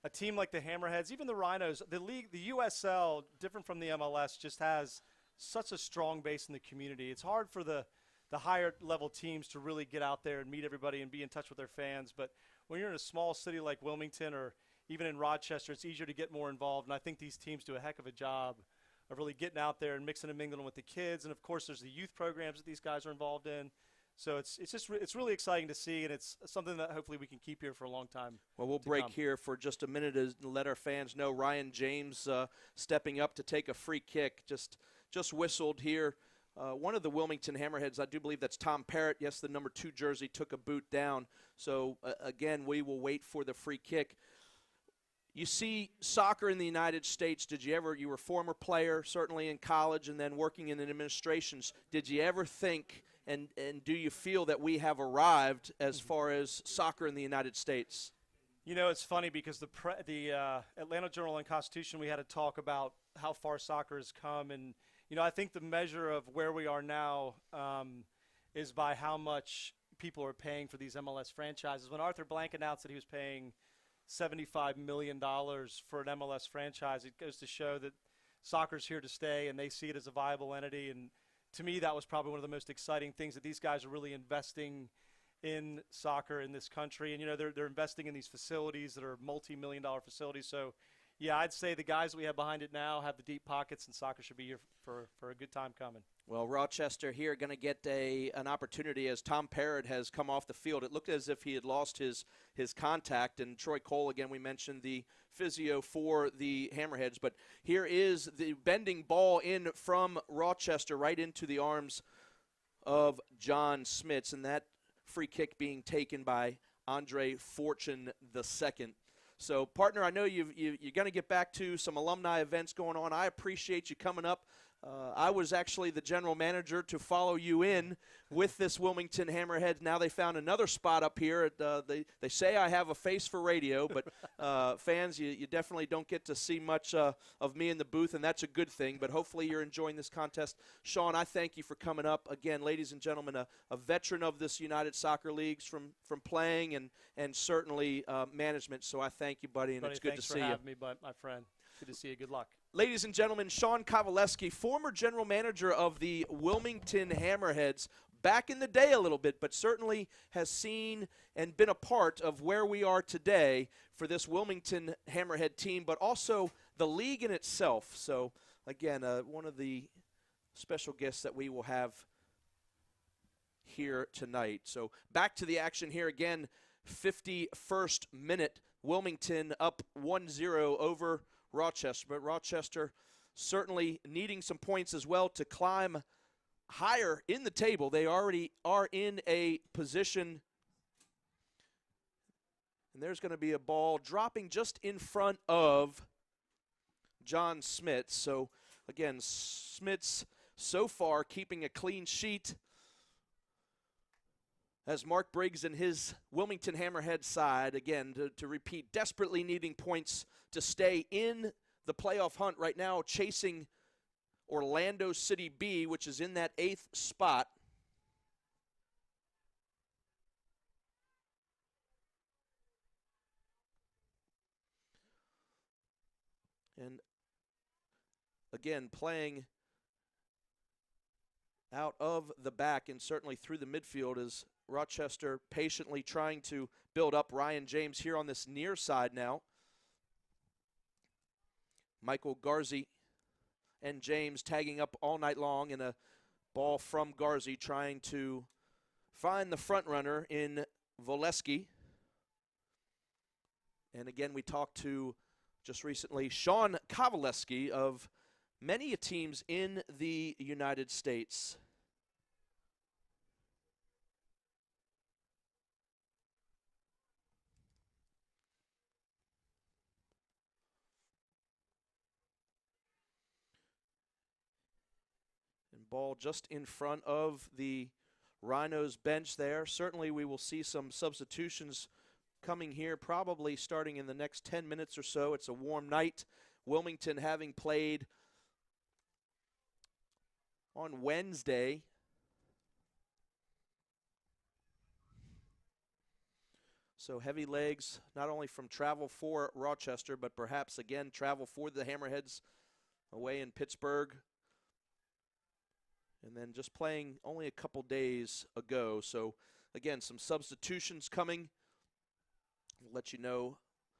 a team like the Hammerheads, even the Rhinos, the league, the USL, different from the MLS, just has such a strong base in the community. It's hard for the higher level teams to really get out there and meet everybody and be in touch with their fans. But when you're in a small city like Wilmington or even in Rochester, it's easier to get more involved. And I think these teams do a heck of a job of really getting out there and mixing and mingling with the kids. And of course, there's the youth programs that these guys are involved in. So it's really exciting to see, and it's something that hopefully we can keep here for a long time. Well, we'll break here for just a minute to let our fans know Ryan James stepping up to take a free kick. Just whistled here. One of the Wilmington Hammerheads, I do believe that's Tom Parrott. Yes, the number 2 jersey took a boot down. So, again, we will wait for the free kick. You see soccer in the United States. You were a former player, certainly in college, and then working in administrations. Did you ever think and do you feel that we have arrived as far as soccer in the United States? It's funny because the Atlanta Journal and Constitution, we had to talk about how far soccer has come. And, I think the measure of where we are now is by how much people are paying for these MLS franchises. When Arthur Blank announced that he was paying $75 million for an MLS franchise, it goes to show that soccer's here to stay, and they see it as a viable entity. And to me, that was probably one of the most exciting things, that these guys are really investing in soccer in this country. And, they're investing in these facilities that are multi-million-dollar facilities. So, yeah, I'd say the guys that we have behind it now have the deep pockets, and soccer should be here for a good time coming. Well, Rochester here going to get an opportunity as Tom Parrott has come off the field. It looked as if he had lost his contact. And Troy Cole, again, we mentioned the physio for the Hammerheads. But here is the bending ball in from Rochester right into the arms of John Smits. And that free kick being taken by Andre Fortune II. So, partner, I know you're going to get back to some alumni events going on. I appreciate you coming up. I was actually the general manager to follow you in with this Wilmington Hammerheads. Now they found another spot up here. They say I have a face for radio, but fans, you definitely don't get to see much of me in the booth, and that's a good thing. But hopefully you're enjoying this contest. Sean, I thank you for coming up. Again, ladies and gentlemen, a veteran of this United Soccer Leagues from playing and certainly management. So I thank you, buddy, and it's good to see you. Thanks for having me, my friend. Good to see you. Good luck. Ladies and gentlemen, Sean Volesky, former general manager of the Wilmington Hammerheads, back in the day a little bit, but certainly has seen and been a part of where we are today for this Wilmington Hammerhead team, but also the league in itself. So, again, one of the special guests that we will have here tonight. So, back to the action here again, 51st minute, Wilmington up 1-0 over Rochester, but Rochester certainly needing some points as well to climb higher in the table. They already are in a position, and there's going to be a ball dropping just in front of John Smits. So again, Smits so far keeping a clean sheet as Mark Briggs and his Wilmington Hammerhead side, again, to repeat, desperately needing points to stay in the playoff hunt right now, chasing Orlando City B, which is in that 8th spot. And again, playing out of the back and certainly through the midfield is Rochester patiently trying to build up. Ryan James here on this near side now. Michael Garzi and James tagging up all night long, and a ball from Garzi trying to find the front runner in Volesky. And again, we talked to just recently Sean Volesky of many teams in the United States. Ball just in front of the Rhinos bench there. Certainly we will see some substitutions coming here, probably starting in the next 10 minutes or so. It's a warm night. Wilmington having played on Wednesday. So heavy legs, not only from travel for Rochester, but perhaps again travel for the Hammerheads away in Pittsburgh. And then just playing only a couple days ago. So, again, some substitutions coming. We'll let you know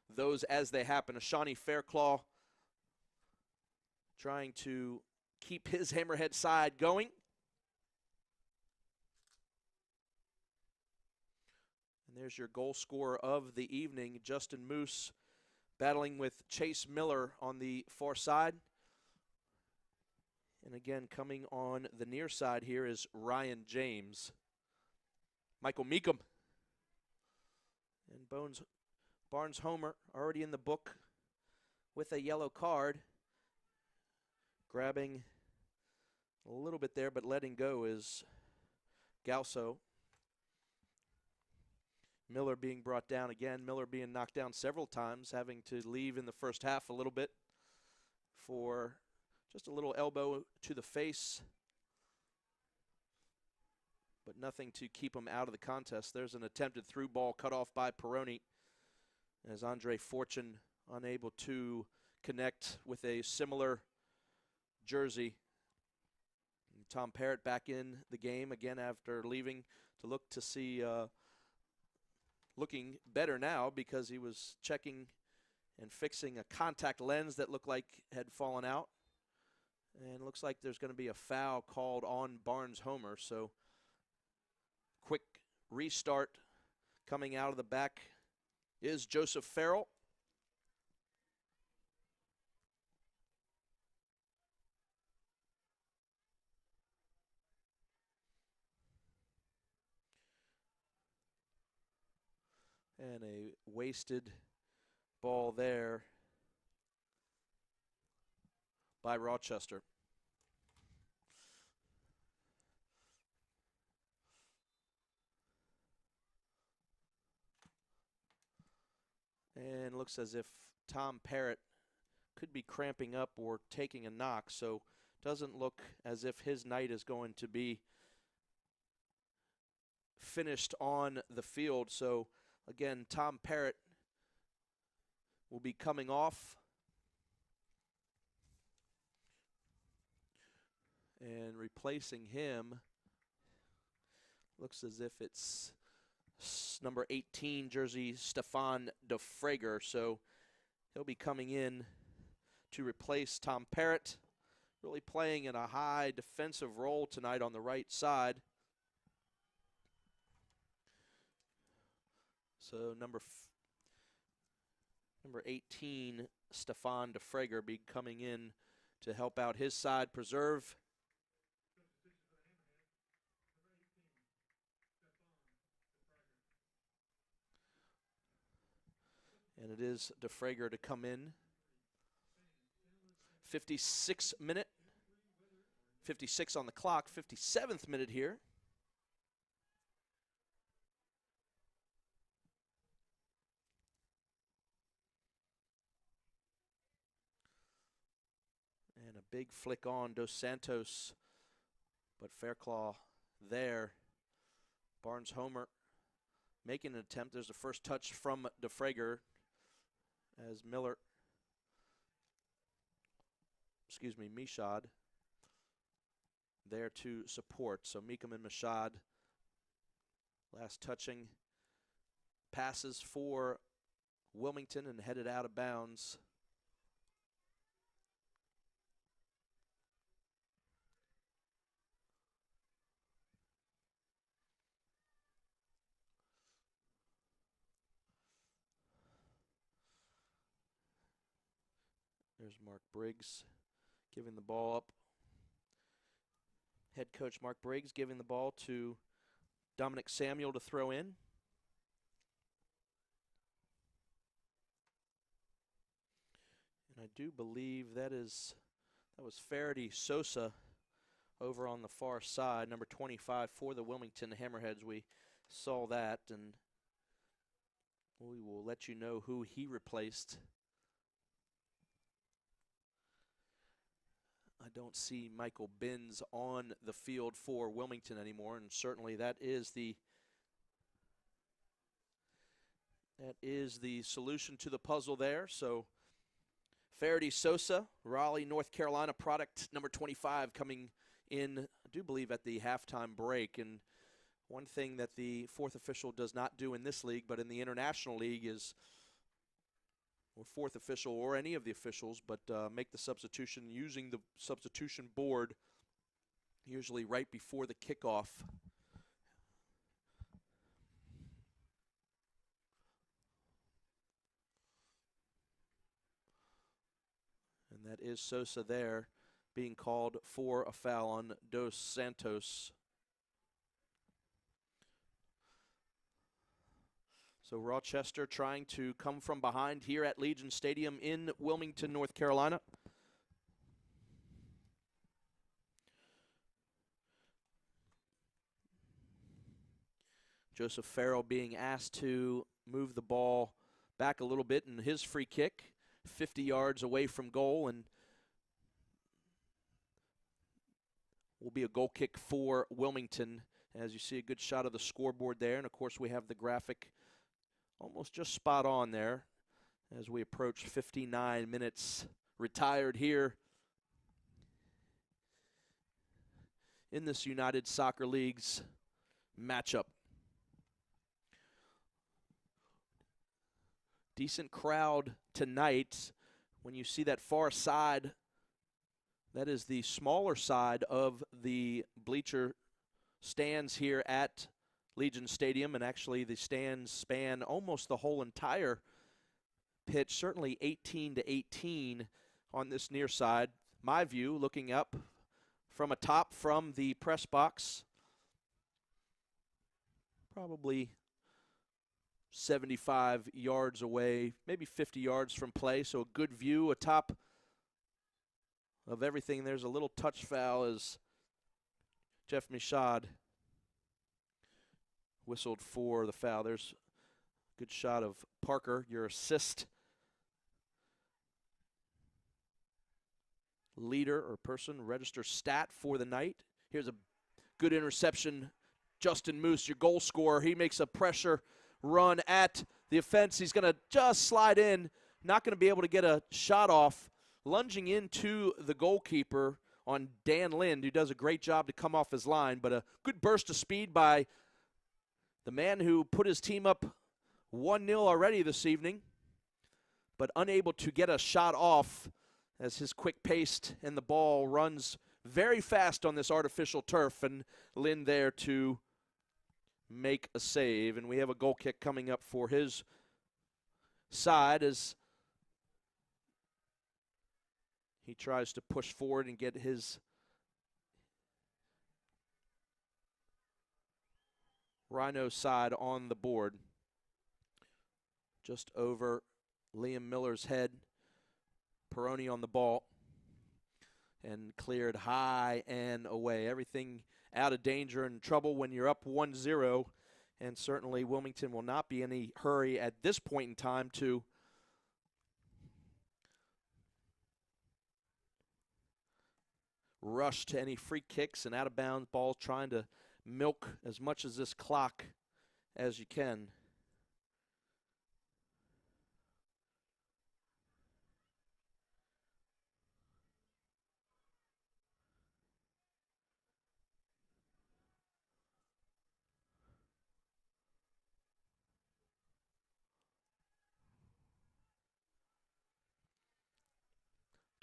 those as they happen. Ashani Fairclaw trying to keep his Hammerhead side going. And there's your goal scorer of the evening, Justin Moose, battling with Chase Miller on the far side. And again, coming on the near side here is Ryan James. Michael Meekum. And Barnes Homer already in the book with a yellow card. Grabbing a little bit there, but letting go is Galso. Miller being brought down again. Miller being knocked down several times, having to leave in the first half a little bit for just a little elbow to the face, but nothing to keep him out of the contest. There's an attempted through ball cut off by Peroni as Andre Fortune unable to connect with a similar jersey. And Tom Parrott back in the game again after leaving to look to see looking better now because he was checking and fixing a contact lens that looked like had fallen out. And looks like there's going to be a foul called on Barnes Homer. So quick restart coming out of the back is Joseph Farrell. And a wasted ball there by Rochester. And looks as if Tom Parrott could be cramping up or taking a knock, so doesn't look as if his night is going to be finished on the field. So again, Tom Parrott will be coming off. And replacing him, looks as if it's number 18 jersey, Stefan DeFrager. So he'll be coming in to replace Tom Parrott, really playing in a high defensive role tonight on the right side. So number 18, Stefan DeFrager, be coming in to help out his side, preserve. And it is DeFrager to come in. 56th minute. 56 on the clock. 57th minute here. And a big flick on Dos Santos. But Fairclaw there. Barnes Homer making an attempt. There's the first touch from DeFrager as Mishad there to support. So Meekum and Mishad, last touching passes for Wilmington and headed out of bounds. There's Mark Briggs giving the ball up. Head coach Mark Briggs giving the ball to Dominic Samuel to throw in. And I do believe that was Faraday Sosa over on the far side, number 25 for the Wilmington Hammerheads. We saw that, and we will let you know who he replaced. I don't see Michael Binns on the field for Wilmington anymore, and certainly that is the solution to the puzzle there. So Faraday Sosa, Raleigh, North Carolina product, number 25, coming in, I do believe, at the halftime break. And one thing that the fourth official does not do in this league, but in the International League, is, or fourth official or any of the officials, but make the substitution using the substitution board usually right before the kickoff. And that is Sosa there being called for a foul on Dos Santos. So Rochester trying to come from behind here at Legion Stadium in Wilmington, North Carolina. Joseph Farrell being asked to move the ball back a little bit in his free kick, 50 yards away from goal, and will be a goal kick for Wilmington. As you see, a good shot of the scoreboard there, and of course we have the graphic almost just spot on there as we approach 59 minutes retired here in this United Soccer League's matchup. Decent crowd tonight. When you see that far side, that is the smaller side of the bleacher stands here at Legion Stadium, and actually the stands span almost the whole entire pitch, certainly 18 to 18 on this near side. My view, looking up from atop from the press box, probably 75 yards away, maybe 50 yards from play, so a good view atop of everything. There's a little touch foul as Jeff Michaud whistled for the foul. There's a good shot of Parker, your assist leader or person, register stat for the night. Here's a good interception. Justin Moose, your goal scorer, he makes a pressure run at the offense. He's going to just slide in, not going to be able to get a shot off. Lunging into the goalkeeper on Dan Lind, who does a great job to come off his line, but a good burst of speed by the man who put his team up 1-0 already this evening, but unable to get a shot off as his quick pace and the ball runs very fast on this artificial turf, and Lind there to make a save. And we have a goal kick coming up for his side as he tries to push forward and get his Rhino side on the board. Just over Liam Miller's head. Peroni on the ball and cleared high and away. Everything out of danger and trouble when you're up 1-0, and certainly Wilmington will not be in any hurry at this point in time to rush to any free kicks and out-of-bounds balls, trying to milk as much as this clock as you can.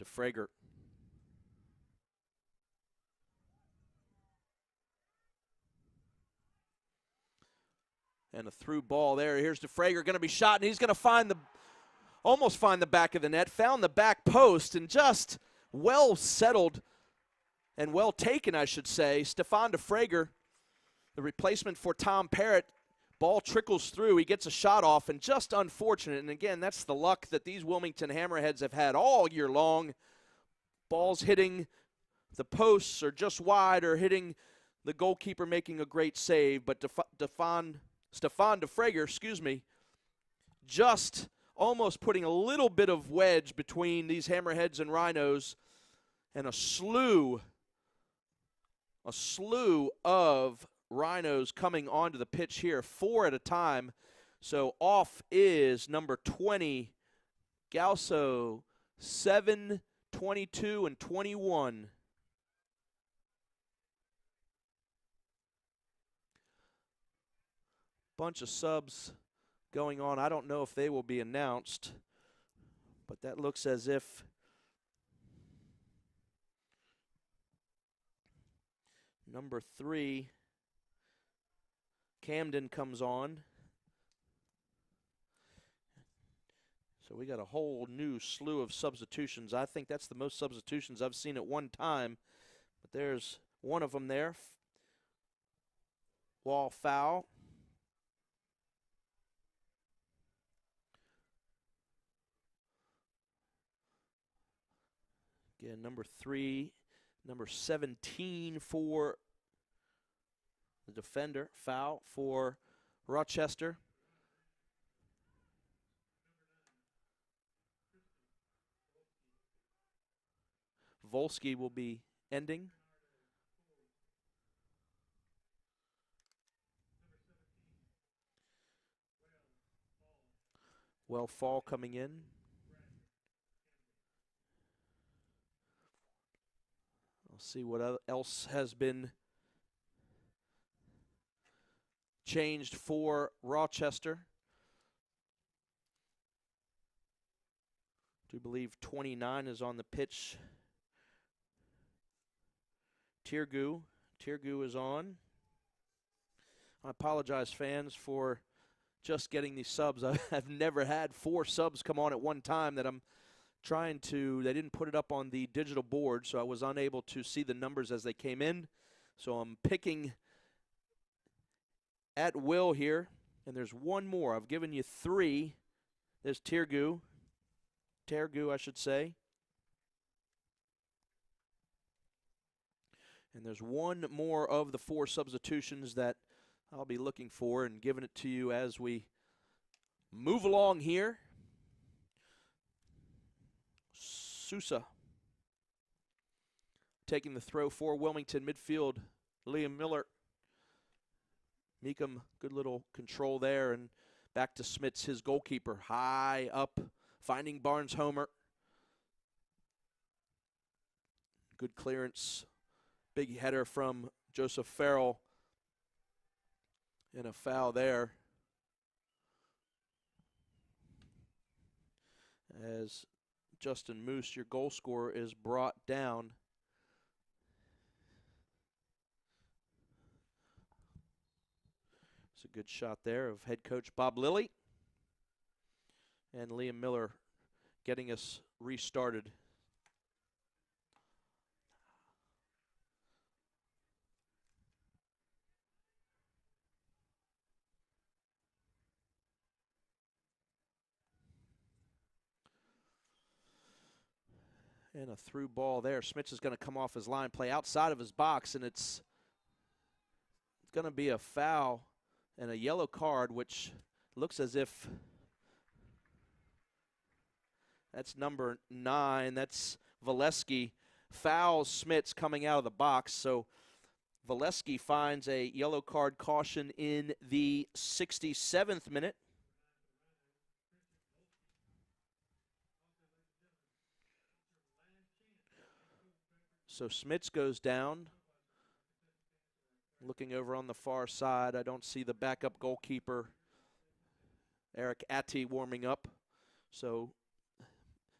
DeFrager. And a through ball there. Here's DeFrager, going to be shot, and he's going to almost find the back of the net, found the back post, and just well settled and well taken, I should say. Stefan DeFrager, the replacement for Tom Parrott. Ball trickles through. He gets a shot off, and just unfortunate. And again, that's the luck that these Wilmington Hammerheads have had all year long. Balls hitting the posts or just wide, or hitting the goalkeeper making a great save. But Stefan DeFrager, just almost putting a little bit of wedge between these Hammerheads and Rhinos, and a slew of Rhinos coming onto the pitch here, 4 at a time. So off is number 20, Galso, 7, 22, and 21. Bunch of subs going on. I don't know if they will be announced, but that looks as if number 3, Camden, comes on. So we got a whole new slew of substitutions. I think that's the most substitutions I've seen at one time. But there's one of them there. Wall foul. Again, number 3, number 17 for the defender. Foul for Rochester. Volesky will be ending. Well, Fall coming in. I'll see what else has been changed for Rochester. I do believe 29 is on the pitch. Tirgu is on. I apologize, fans, for just getting these subs. I've never had 4 subs come on at one time that I'm trying to. They didn't put it up on the digital board, so I was unable to see the numbers as they came in. So I'm picking at will here. And there's one more. I've given you 3. There's Tergu, I should say. And there's one more of the 4 substitutions that I'll be looking for and giving it to you as we move along here. Sousa taking the throw for Wilmington midfield. Liam Miller. Meekum, good little control there, and back to Smits, his goalkeeper. High up, finding Barnes Homer. Good clearance. Big header from Joseph Farrell. And a foul there. As Justin Moose, your goal scorer, is brought down. It's a good shot there of head coach Bob Lilly. And Liam Miller getting us restarted. And a through ball there. Smits is going to come off his line, play outside of his box, and it's going to be a foul and a yellow card, which looks as if that's number 9. That's Volesky. Fouls Smits coming out of the box. So Volesky finds a yellow card caution in the 67th minute. So Smits goes down. Looking over on the far side, I don't see the backup goalkeeper, Eric Atty, warming up. So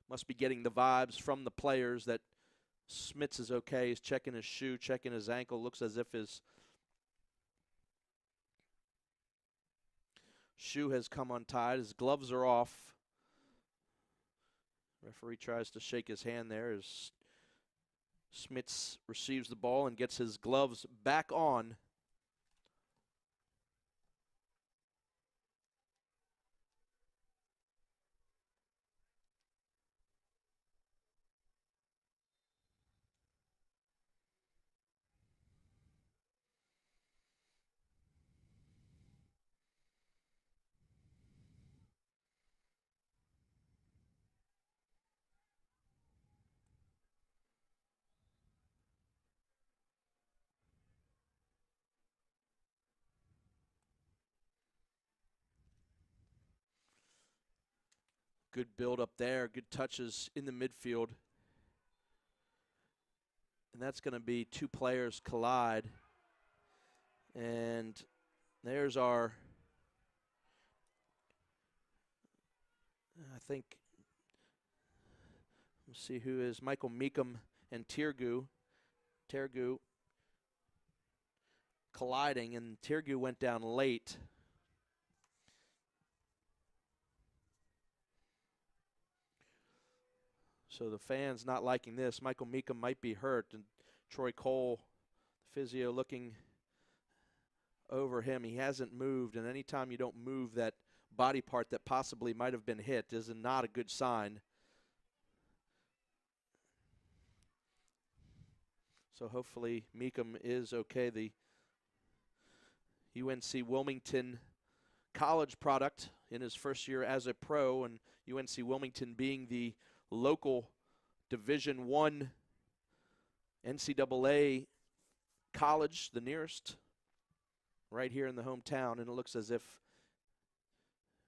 must be getting the vibes from the players that Smits is okay. He's checking his shoe, checking his ankle. Looks as if his shoe has come untied. His gloves are off. Referee tries to shake his hand there as Smits receives the ball and gets his gloves back on. Good build up there, good touches in the midfield. And that's going to be 2 players collide. And there's our, I think, let's see who is Michael Meekum and Tergu. Tergu colliding, and Tergu went down late. So the fans not liking this. Michael Meekum might be hurt, and Troy Cole, the physio, looking over him. He hasn't moved, and anytime you don't move that body part that possibly might have been hit is not a good sign. So hopefully Meekum is okay. The UNC Wilmington college product in his first year as a pro, and UNC Wilmington being the local Division I NCAA college, the nearest, right here in the hometown, and it looks as if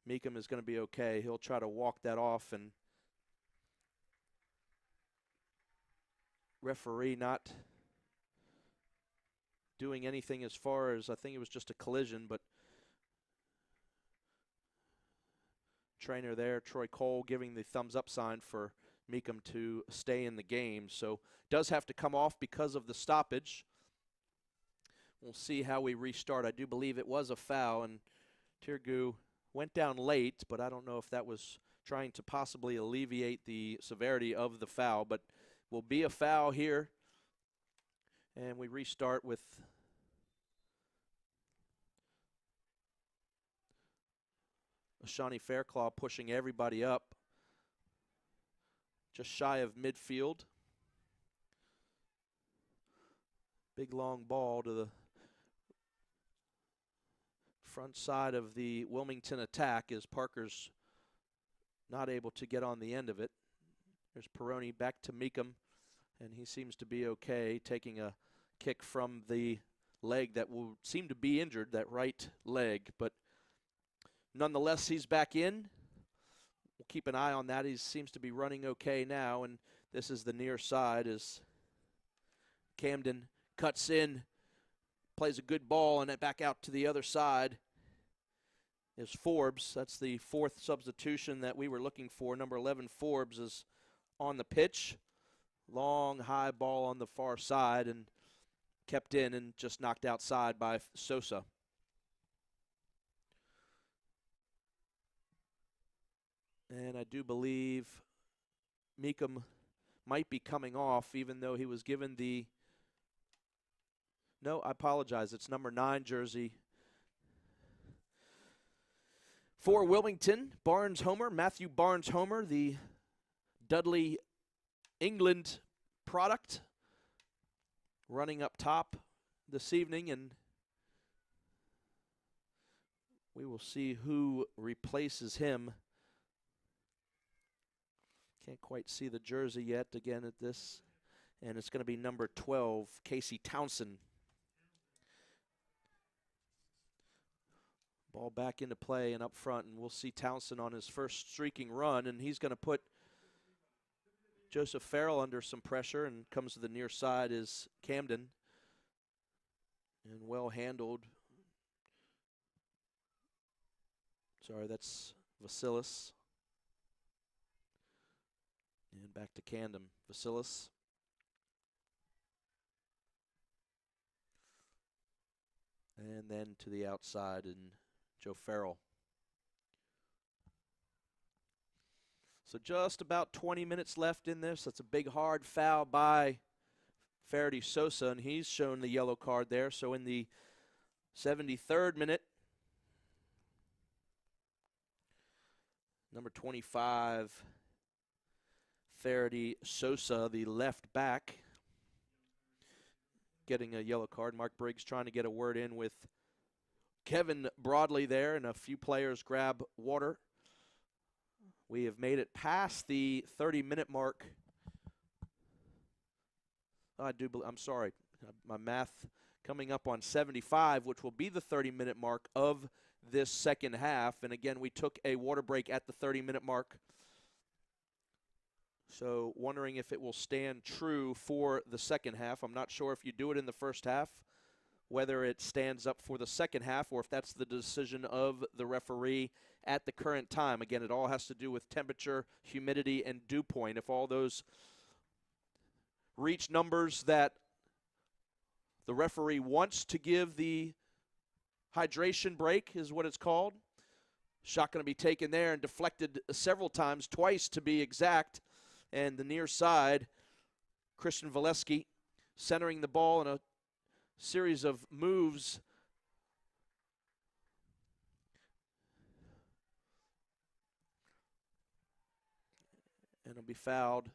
Meekum is going to be okay. He'll try to walk that off, and referee not doing anything as far as, I think it was just a collision, but trainer there, Troy Cole, giving the thumbs up sign for Meekum to stay in the game. So does have to come off because of the stoppage. We'll see how we restart. I do believe it was a foul, and Tergu went down late, but I don't know if that was trying to possibly alleviate the severity of the foul, but will be a foul here. And we restart with Shawnee Fairclaw pushing everybody up. Just shy of midfield. Big long ball to the front side of the Wilmington attack as Parker's not able to get on the end of it. There's Peroni back to Meekum, and he seems to be okay, taking a kick from the leg that will seem to be injured, that right leg. But nonetheless, he's back in. We'll keep an eye on that. He seems to be running okay now, and this is the near side as Camden cuts in, plays a good ball, and it back out to the other side is Forbes. That's the fourth substitution that we were looking for. Number 11, Forbes, is on the pitch. Long, high ball on the far side and kept in and just knocked outside by Sosa. And I do believe Meekum might be coming off, even though he was given the... No, I apologize. It's number 9 jersey for Wilmington. Barnes-Homer, Matthew Barnes-Homer, the Dudley, England product, running up top this evening, and we will see who replaces him. Can't quite see the jersey yet again at this, and it's going to be number 12, Casey Townsend. Ball back into play and up front, and we'll see Townsend on his first streaking run, and he's going to put Joseph Farrell under some pressure, and comes to the near side is Camden. And well handled. Sorry, that's Vasilis. And back to Camden. Vasilis. And then to the outside, and Joe Farrell. So just about 20 minutes left in this. That's a big hard foul by Faraday Sosa, and he's shown the yellow card there. So in the 73rd minute, number 25, Faraday Sosa, the left back, getting a yellow card. Mark Briggs trying to get a word in with Kevin Broadley there, and a few players grab water. We have made it past the 30-minute mark. I'm sorry, my math coming up on 75, which will be the 30-minute mark of this second half. And again, we took a water break at the 30-minute mark. So wondering if it will stand true for the second half. I'm not sure if you do it in the first half, whether it stands up for the second half, or if that's the decision of the referee at the current time. Again, it all has to do with temperature, humidity, and dew point. If all those reach numbers that the referee wants to give the hydration break, is what it's called. Shot going to be taken there and deflected several times, twice to be exact. And the near side, Christian Volesky centering the ball in a series of moves. And it'll be fouled.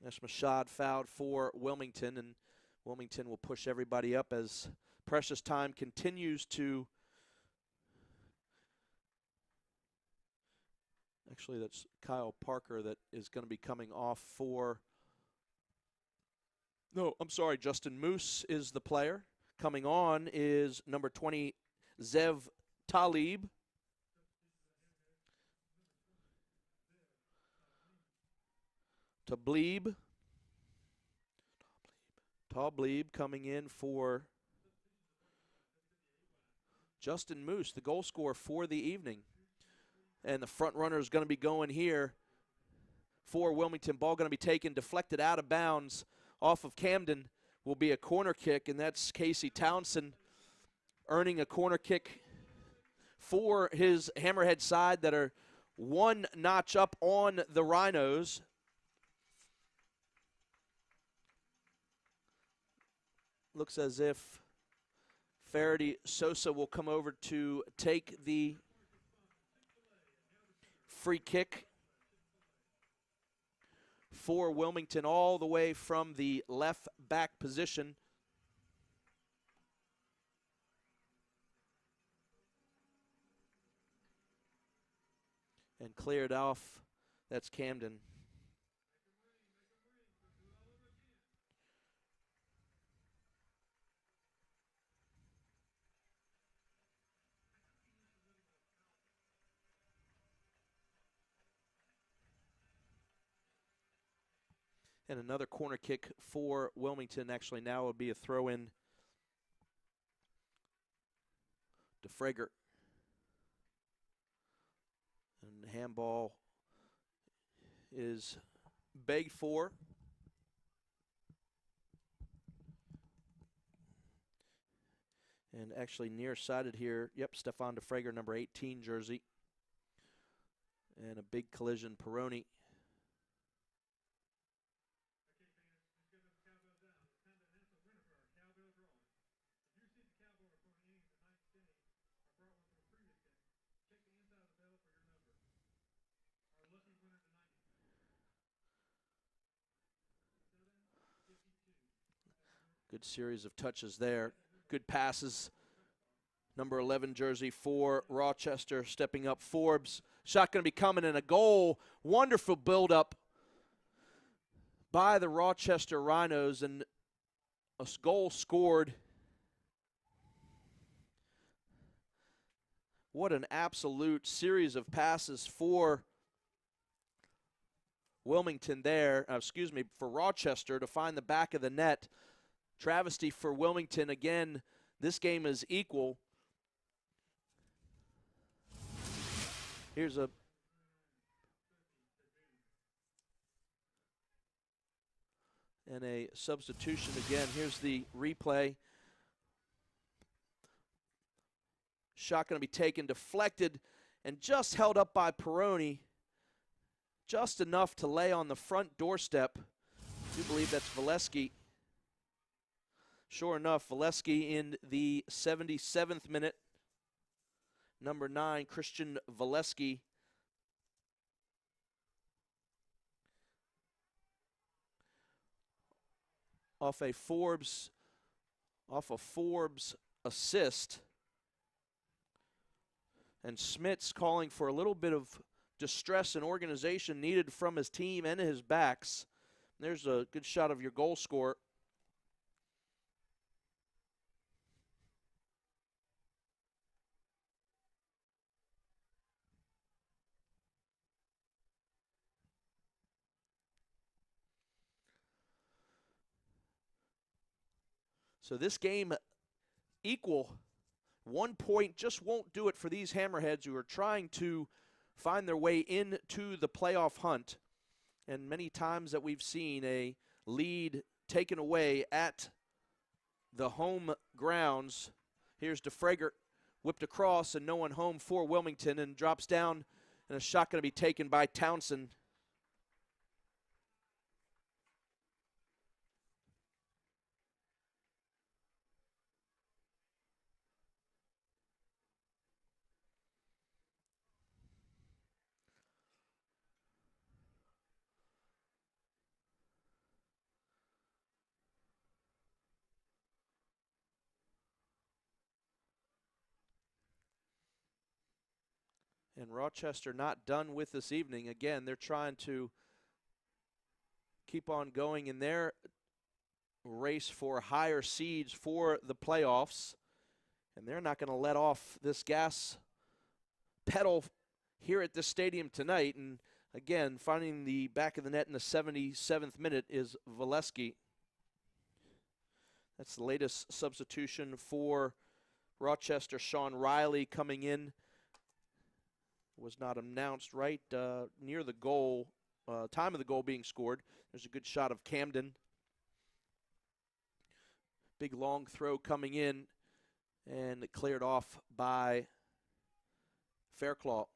Mashad fouled for Wilmington, and Wilmington will push everybody up as precious time continues to... Actually, that's Kyle Parker that is going to be coming off for... No, I'm sorry, Justin Moose is the player. Coming on is number 20, Zev Talib. Talib coming in for Justin Moose, the goal scorer for the evening. And the front runner is going to be going here for Wilmington. Ball going to be taken, deflected out of bounds off of Camden. Will be a corner kick, and that's Casey Townsend earning a corner kick for his Hammerhead side that are one notch up on the Rhinos. Looks as if Faraday Sosa will come over to take the free kick for Wilmington all the way from the left back position. And cleared off. That's Camden. And another corner kick for Wilmington. Actually, now would be a throw-in to Frager. And the handball is begged for. And actually nearsighted here. Yep, Stefan de Frager, number 18 jersey. And a big collision, Peroni. Good series of touches there. Good passes. Number 11 jersey for Rochester, stepping up. Forbes. Shot going to be coming in a goal. Wonderful build-up by the Rochester Rhinos, and a goal scored. What an absolute series of passes for Wilmington there. For Rochester to find the back of the net. Travesty for Wilmington. Again, this game is equal. Here's a substitution again. Here's the replay. Shot going to be taken, deflected, and just held up by Peroni. Just enough to lay on the front doorstep. I do believe that's Volesky. Sure enough, Volesky in the 77th minute. Number 9, Christian Volesky. Off a Forbes assist. And Smits calling for a little bit of distress and organization needed from his team and his backs. There's a good shot of your goal scorer. So this game equal. 1 point just won't do it for these Hammerheads, who are trying to find their way into the playoff hunt. And many times that we've seen a lead taken away at the home grounds. Here's de Frager, whipped across, and no one home for Wilmington, and drops down, and a shot going to be taken by Townsend. And Rochester not done with this evening. Again, they're trying to keep on going in their race for higher seeds for the playoffs. And they're not going to let off this gas pedal here at this stadium tonight. And again, finding the back of the net in the 77th minute is Volesky. That's the latest substitution for Rochester. Sean Riley coming in. Was not announced right near the goal, time of the goal being scored. There's a good shot of Camden. Big long throw coming in, and it cleared off by Fairclough.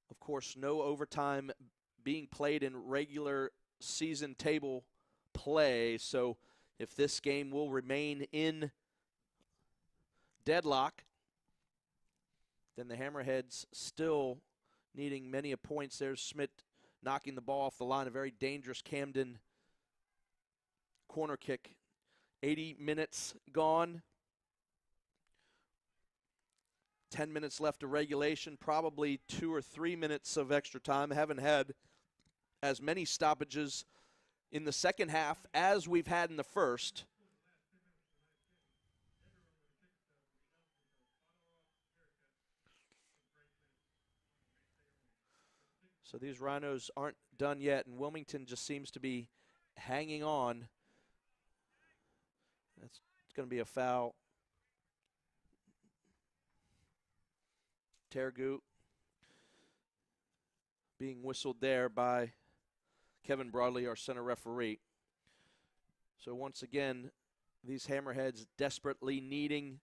Of course, no overtime being played in regular season table play, so if this game will remain in deadlock, then the Hammerheads still needing many points. There's Schmidt knocking the ball off the line, a very dangerous Camden corner kick. 80 minutes gone. 10 minutes left of regulation, probably 2 or 3 minutes of extra time. Haven't had as many stoppages in the second half as we've had in the first. So these Rhinos aren't done yet, and Wilmington just seems to be hanging on. It's going to be a foul. Tergu being whistled there by Kevin Broadley, our center referee. So once again, these Hammerheads desperately needing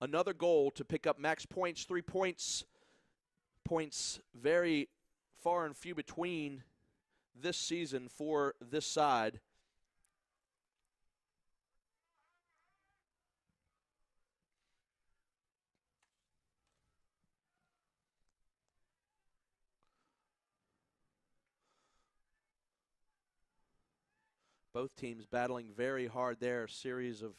another goal to pick up max points. 3 points. Points very far and few between this season for this side. Both teams battling very hard there. A series of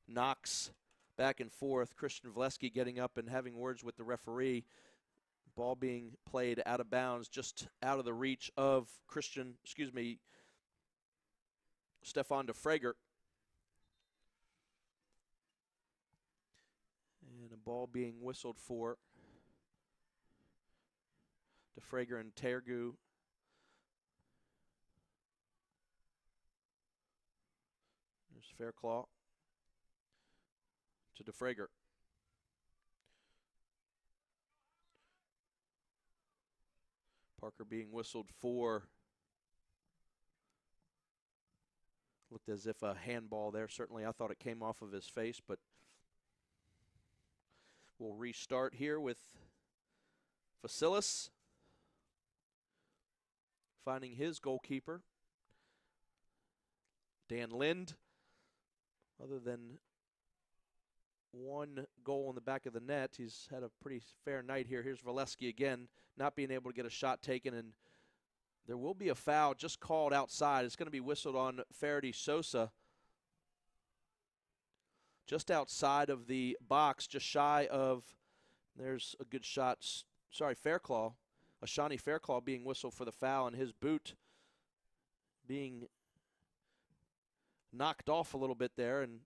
knocks back and forth. Christian Volesky getting up and having words with the referee. Ball being played out of bounds, just out of the reach of Stefan DeFrager. And a ball being whistled for DeFrager and Tergu. There's Fairclaw to DeFrager. Parker being whistled for. Looked as if a handball there. Certainly I thought it came off of his face, but we'll restart here with Vasilis finding his goalkeeper, Dan Lind. Other than one goal in the back of the net, he's had a pretty fair night here. Here's Volesky again, not being able to get a shot taken, and there will be a foul just called outside. It's going to be whistled on Faraday Sosa. Just outside of the box, just shy of, there's a good shot, Fairclaw. Ashani Fairclaw being whistled for the foul, and his boot being knocked off a little bit there, and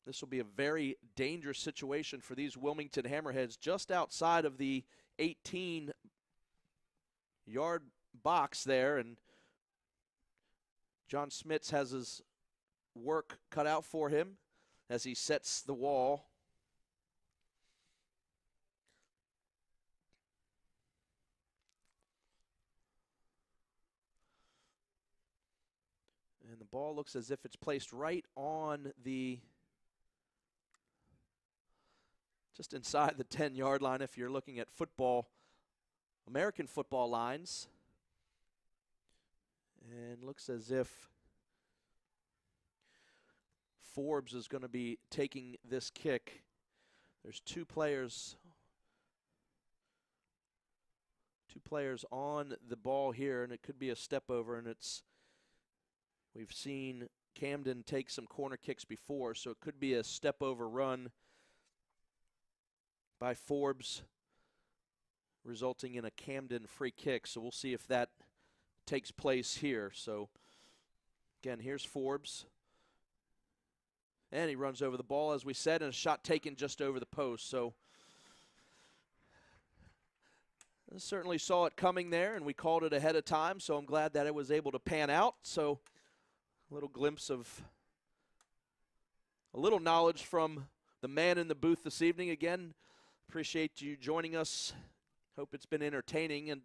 this will be a very dangerous situation for these Wilmington Hammerheads just outside of the 18-yard box there, and John Smits has his work cut out for him as he sets the wall. And the ball looks as if it's placed right on the, just inside the 10-yard line if you're looking at football, American football lines. And looks as if Forbes is going to be taking this kick. There's two players on the ball here, and it could be a step over, and we've seen Camden take some corner kicks before, so it could be a step over run by Forbes, resulting in a Camden free kick. So we'll see if that takes place here. So again, here's Forbes. And he runs over the ball, as we said, and a shot taken just over the post. So I certainly saw it coming there, and we called it ahead of time, so I'm glad that it was able to pan out. So a little glimpse of a little knowledge from the man in the booth this evening. Again, appreciate you joining us. Hope it's been entertaining. And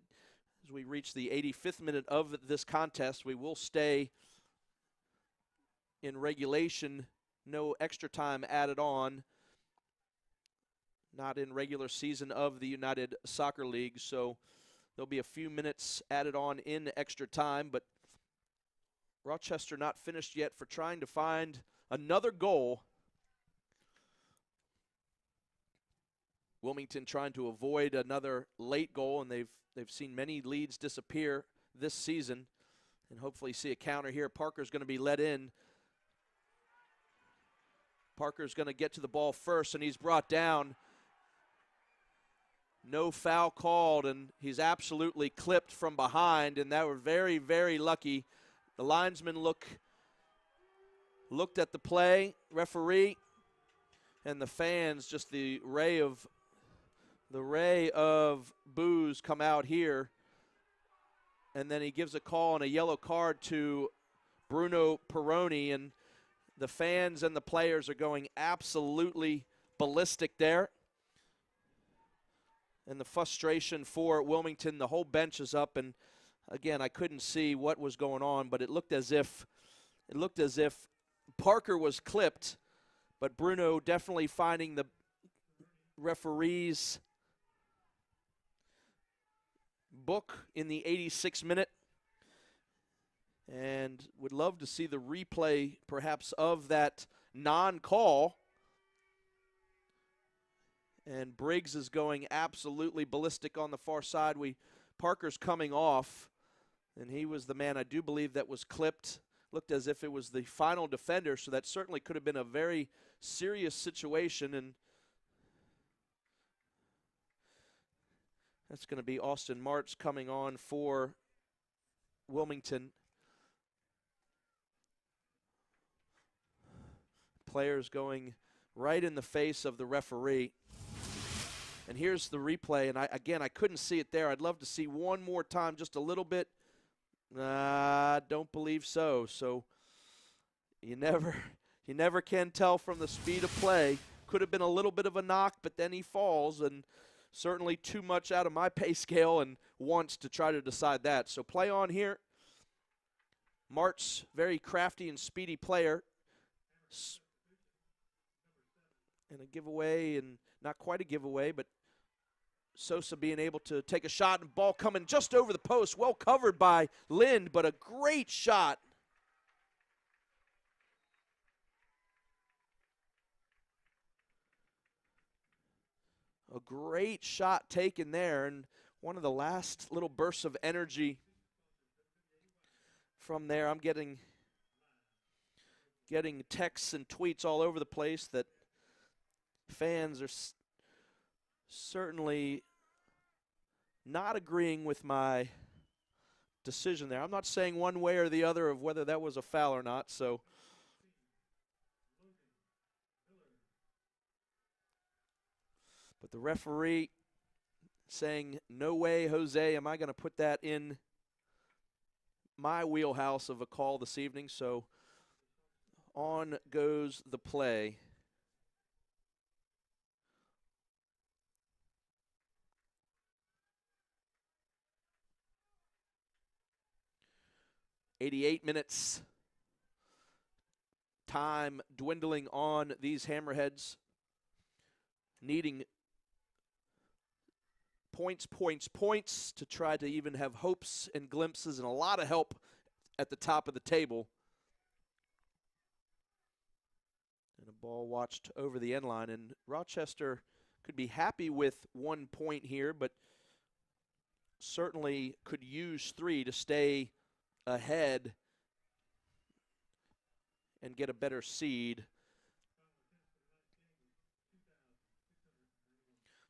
as we reach the 85th minute of this contest, we will stay in regulation. No extra time added on. Not in regular season of the United Soccer League. So there'll be a few minutes added on in extra time, but Rochester not finished yet for trying to find another goal. Wilmington trying to avoid another late goal, and they've seen many leads disappear this season, and hopefully see a counter here. Parker's going to be let in. Parker's going to get to the ball first, and he's brought down. No foul called, and he's absolutely clipped from behind, and that were very, very lucky. The linesman looked at the play, referee, and the fans, just the ray of boos come out here. And then he gives a call and a yellow card to Bruno Peroni, and the fans and the players are going absolutely ballistic there. And the frustration for Wilmington, the whole bench is up, and again, I couldn't see what was going on, but it looked as if Parker was clipped, but Bruno definitely finding the referee's book in the 86th minute, and would love to see the replay perhaps of that non-call. And Briggs is going absolutely ballistic on the far side. Parker's coming off, and he was the man, I do believe, that was clipped. Looked as if it was the final defender, so that certainly could have been a very serious situation. And that's going to be Austin Martz coming on for Wilmington. Players going right in the face of the referee. And here's the replay, and I couldn't see it there. I'd love to see one more time, just a little bit. Don't believe so. So you never can tell from the speed of play. Could have been a little bit of a knock, but then he falls, and certainly too much out of my pay scale and wants to try to decide that. So play on here. Martz, very crafty and speedy player. And a giveaway, and not quite a giveaway, but Sosa being able to take a shot, and ball coming just over the post. Well covered by Lind, but a great shot. A great shot taken there, and one of the last little bursts of energy from there. I'm getting texts and tweets all over the place that fans are certainly not agreeing with my decision there. I'm not saying one way or the other of whether that was a foul or not, so but the referee saying, no way, Jose, am I going to put that in my wheelhouse of a call this evening. So on goes the play. "88 minutes." Time dwindling on these Hammerheads, needing points to try to even have hopes and glimpses, and a lot of help at the top of the table. And a ball watched over the end line, and Rochester could be happy with 1 point here, but certainly could use 3 to stay ahead and get a better seed.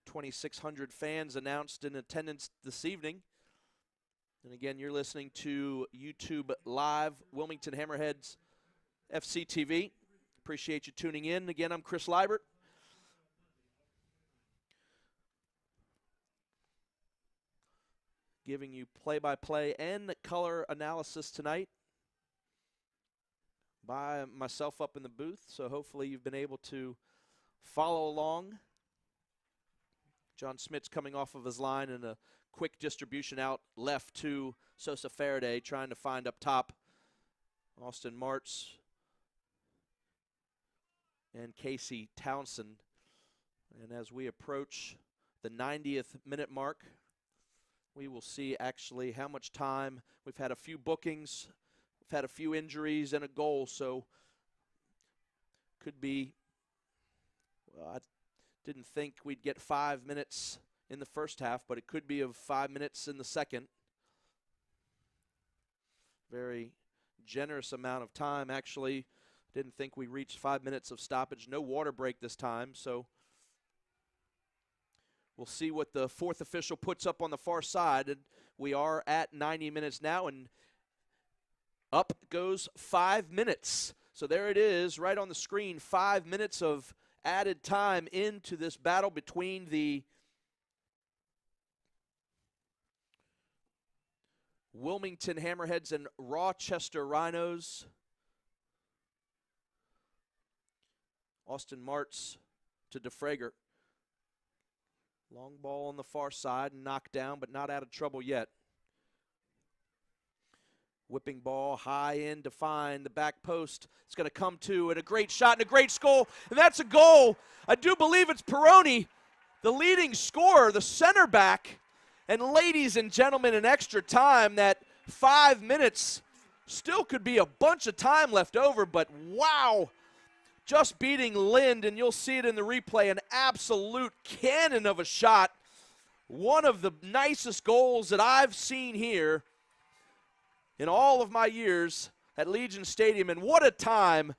2,600 fans announced in attendance this evening. And again, you're listening to YouTube Live, Wilmington Hammerheads FC TV. Appreciate you tuning in. Again, I'm Chris Liebert. Giving you play-by-play and color analysis tonight by myself up in the booth. So hopefully you've been able to follow along. John Smith's coming off of his line, and a quick distribution out left to Sosa Faraday, trying to find up top Austin Martz and Casey Townsend. And as we approach the 90th minute mark, we will see actually how much time. We've had a few bookings had a few injuries and a goal, so could be, well, I didn't think we'd get 5 minutes in the first half, but it could be of 5 minutes in the second. Very generous amount of time. Actually, didn't think we reached 5 minutes of stoppage. No water break this time, so we'll see what the fourth official puts up on the far side. And we are at 90 minutes now, and up goes 5 minutes. So there it is right on the screen, 5 minutes of added time into this battle between the Wilmington Hammerheads and Rochester Rhinos. Austin Martz to DeFrager. Long ball on the far side and knocked down, but not out of trouble yet. Whipping ball high in to find the back post. It's going to come to, and a great shot and a great goal. And that's a goal. I do believe it's Peroni, the leading scorer, the center back. And ladies and gentlemen, in extra time, that 5 minutes still could be a bunch of time left over, but wow. Just beating Lind, and you'll see it in the replay, an absolute cannon of a shot. One of the nicest goals that I've seen here in all of my years at Legion Stadium, and what a time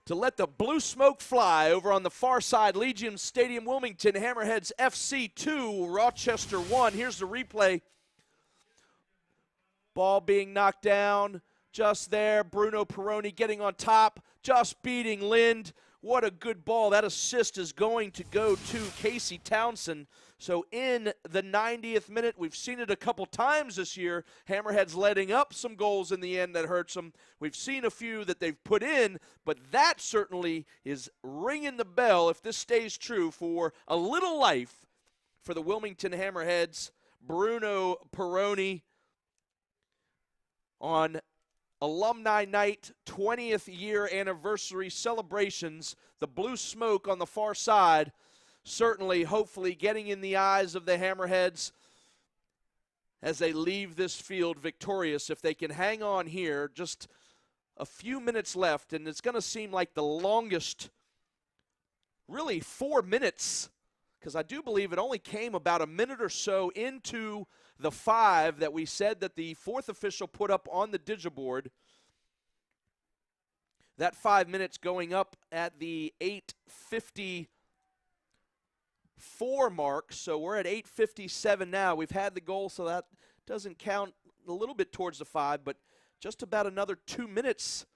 to let the blue smoke fly over on the far side. Legion Stadium, Wilmington, Hammerheads FC 2, Rochester 1. Here's the replay. Ball being knocked down just there. Bruno Peroni getting on top, just beating Lind. What a good ball. That assist is going to go to Casey Townsend. So in the 90th minute, we've seen it a couple times this year. Hammerheads letting up some goals in the end that hurts them. We've seen a few that they've put in, but that certainly is ringing the bell, if this stays true, for a little life for the Wilmington Hammerheads. Bruno Peroni on Alumni Night, 20th year anniversary celebrations. The blue smoke on the far side, certainly, hopefully, getting in the eyes of the Hammerheads as they leave this field victorious. If they can hang on here, just a few minutes left, and it's going to seem like the longest, really 4 minutes, because I do believe it only came about a minute or so into the 5 that we said that the fourth official put up on the digiboard. That 5 minutes going up at the 8:54 mark, so we're at 8:57 now. We've had the goal, so that doesn't count a little bit towards the 5, but just about another 2 minutes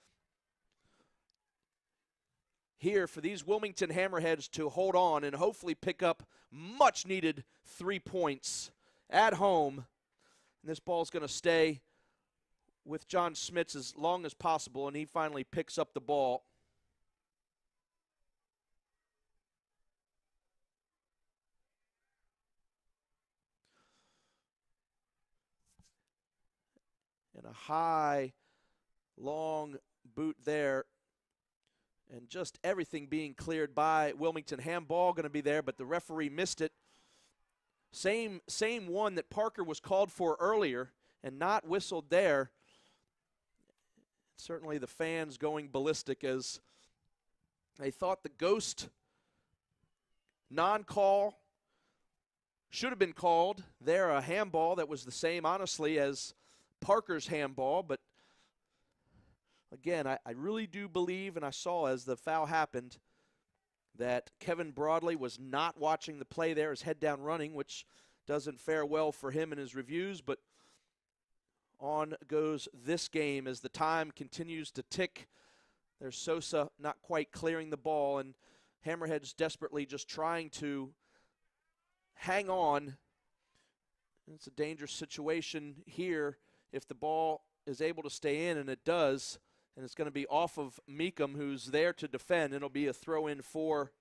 here for these Wilmington Hammerheads to hold on and hopefully pick up much-needed 3 points at home. And this ball's going to stay with John Smits as long as possible, and he finally picks up the ball. And a high, long boot there. And just everything being cleared by Wilmington. Handball going to be there, but the referee missed it. Same one that Parker was called for earlier and not whistled there. Certainly the fans going ballistic as they thought the ghost non-call should have been called. There, a handball that was the same, honestly, as Parker's handball. But again, I really do believe, and I saw as the foul happened, that Kevin Broadley was not watching the play there, his head down running, which doesn't fare well for him in his reviews. But on goes this game as the time continues to tick. There's Sosa not quite clearing the ball, and Hammerheads desperately just trying to hang on. It's a dangerous situation here if the ball is able to stay in, and it does. And it's going to be off of Meekum, who's there to defend. It'll be a throw-in for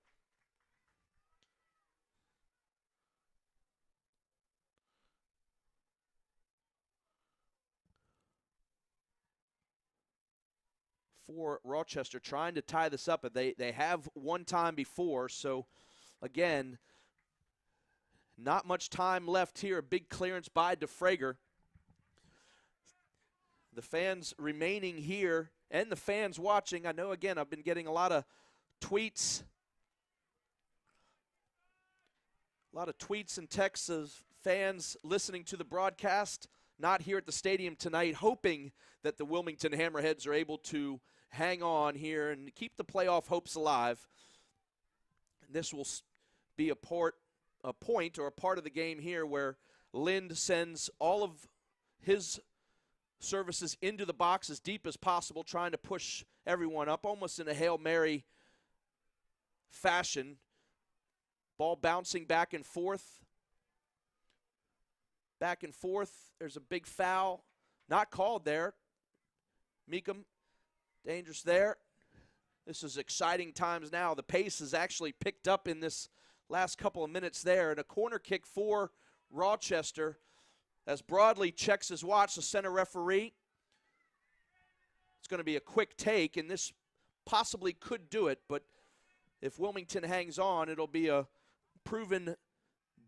Rochester, trying to tie this up. They have one time before, so again, not much time left here. A big clearance by DeFrager. the fans remaining here and the fans watching. I know, again, I've been getting a lot of tweets. A lot of tweets and texts of fans listening to the broadcast, not here at the stadium tonight, hoping that the Wilmington Hammerheads are able to hang on here and keep the playoff hopes alive. This will be a point or a part of the game here where Lind sends all of his services into the box as deep as possible, trying to push everyone up, almost in a Hail Mary fashion. Ball bouncing back and forth. Back and forth. There's a big foul. Not called there. Meekum, dangerous there. This is exciting times now. The pace has actually picked up in this last couple of minutes there. And a corner kick for Rochester as Broadley checks his watch, the center referee. It's going to be a quick take, and this possibly could do it, but if Wilmington hangs on, it'll be a proven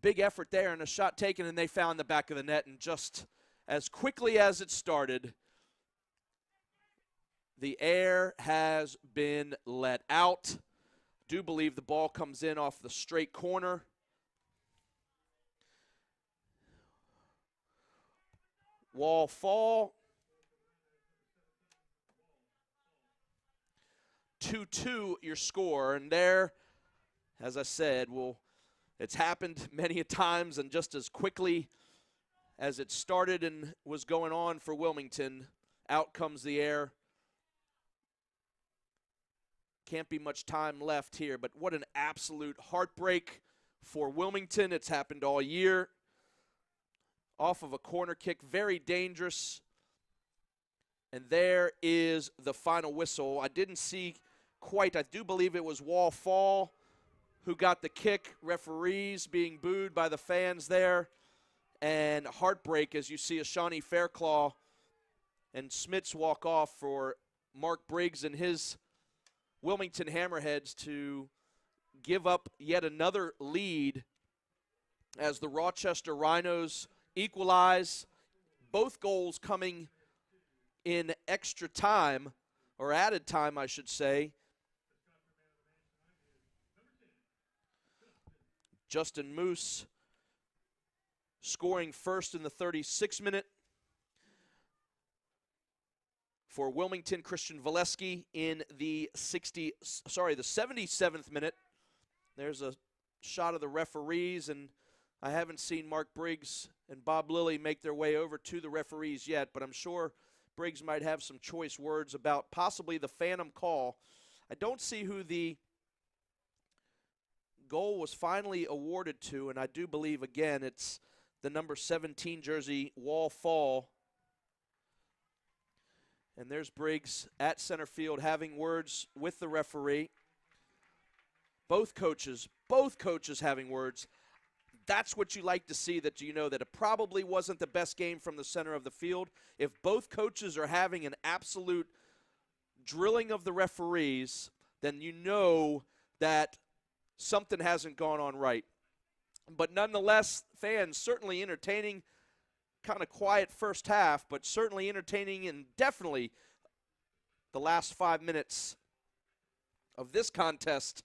big effort there and a shot taken, and they found the back of the net. And just as quickly as it started, the air has been let out. Do believe the ball comes in off the straight corner. Wall fall. 2-2 your score, and there, as I said, it's happened many a times, and just as quickly as it started and was going on for Wilmington, out comes the air. Can't be much time left here, but what an absolute heartbreak for Wilmington. It's happened all year. Off of a corner kick, very dangerous. And there is the final whistle. I didn't see quite, I do believe it was Wall Fall who got the kick. Referees being booed by the fans there. And heartbreak as you see a Shawnee Fairclaw and Smits walk off for Mark Briggs and his Wilmington Hammerheads to give up yet another lead as the Rochester Rhinos equalize. Both goals coming in extra time, or added time, I should say. Justin Moose scoring first in the 36th minute for Wilmington. Christian Volesky in the 77th minute. There's a shot of the referees, and I haven't seen Mark Briggs and Bob Lilly make their way over to the referees yet, but I'm sure Briggs might have some choice words about possibly the phantom call. I don't see who the goal was finally awarded to, and I do believe, again, it's the number 17 jersey, Wall Fall. And there's Briggs at center field having words with the referee. Both coaches having words. That's what you like to see, that you know that it probably wasn't the best game from the center of the field. If both coaches are having an absolute drilling of the referees, then you know that something hasn't gone on right. But nonetheless, fans certainly entertaining. Kind of quiet first half, but certainly entertaining, and definitely the last 5 minutes of this contest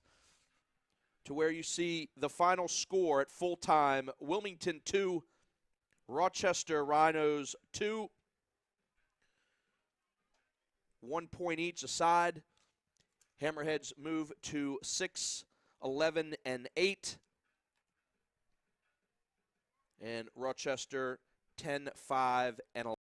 to where you see the final score at full time. Wilmington 2, Rochester Rhinos 2. 1 point each aside. Hammerheads move to 6, 11, and 8. And Rochester 10, 5, and 11.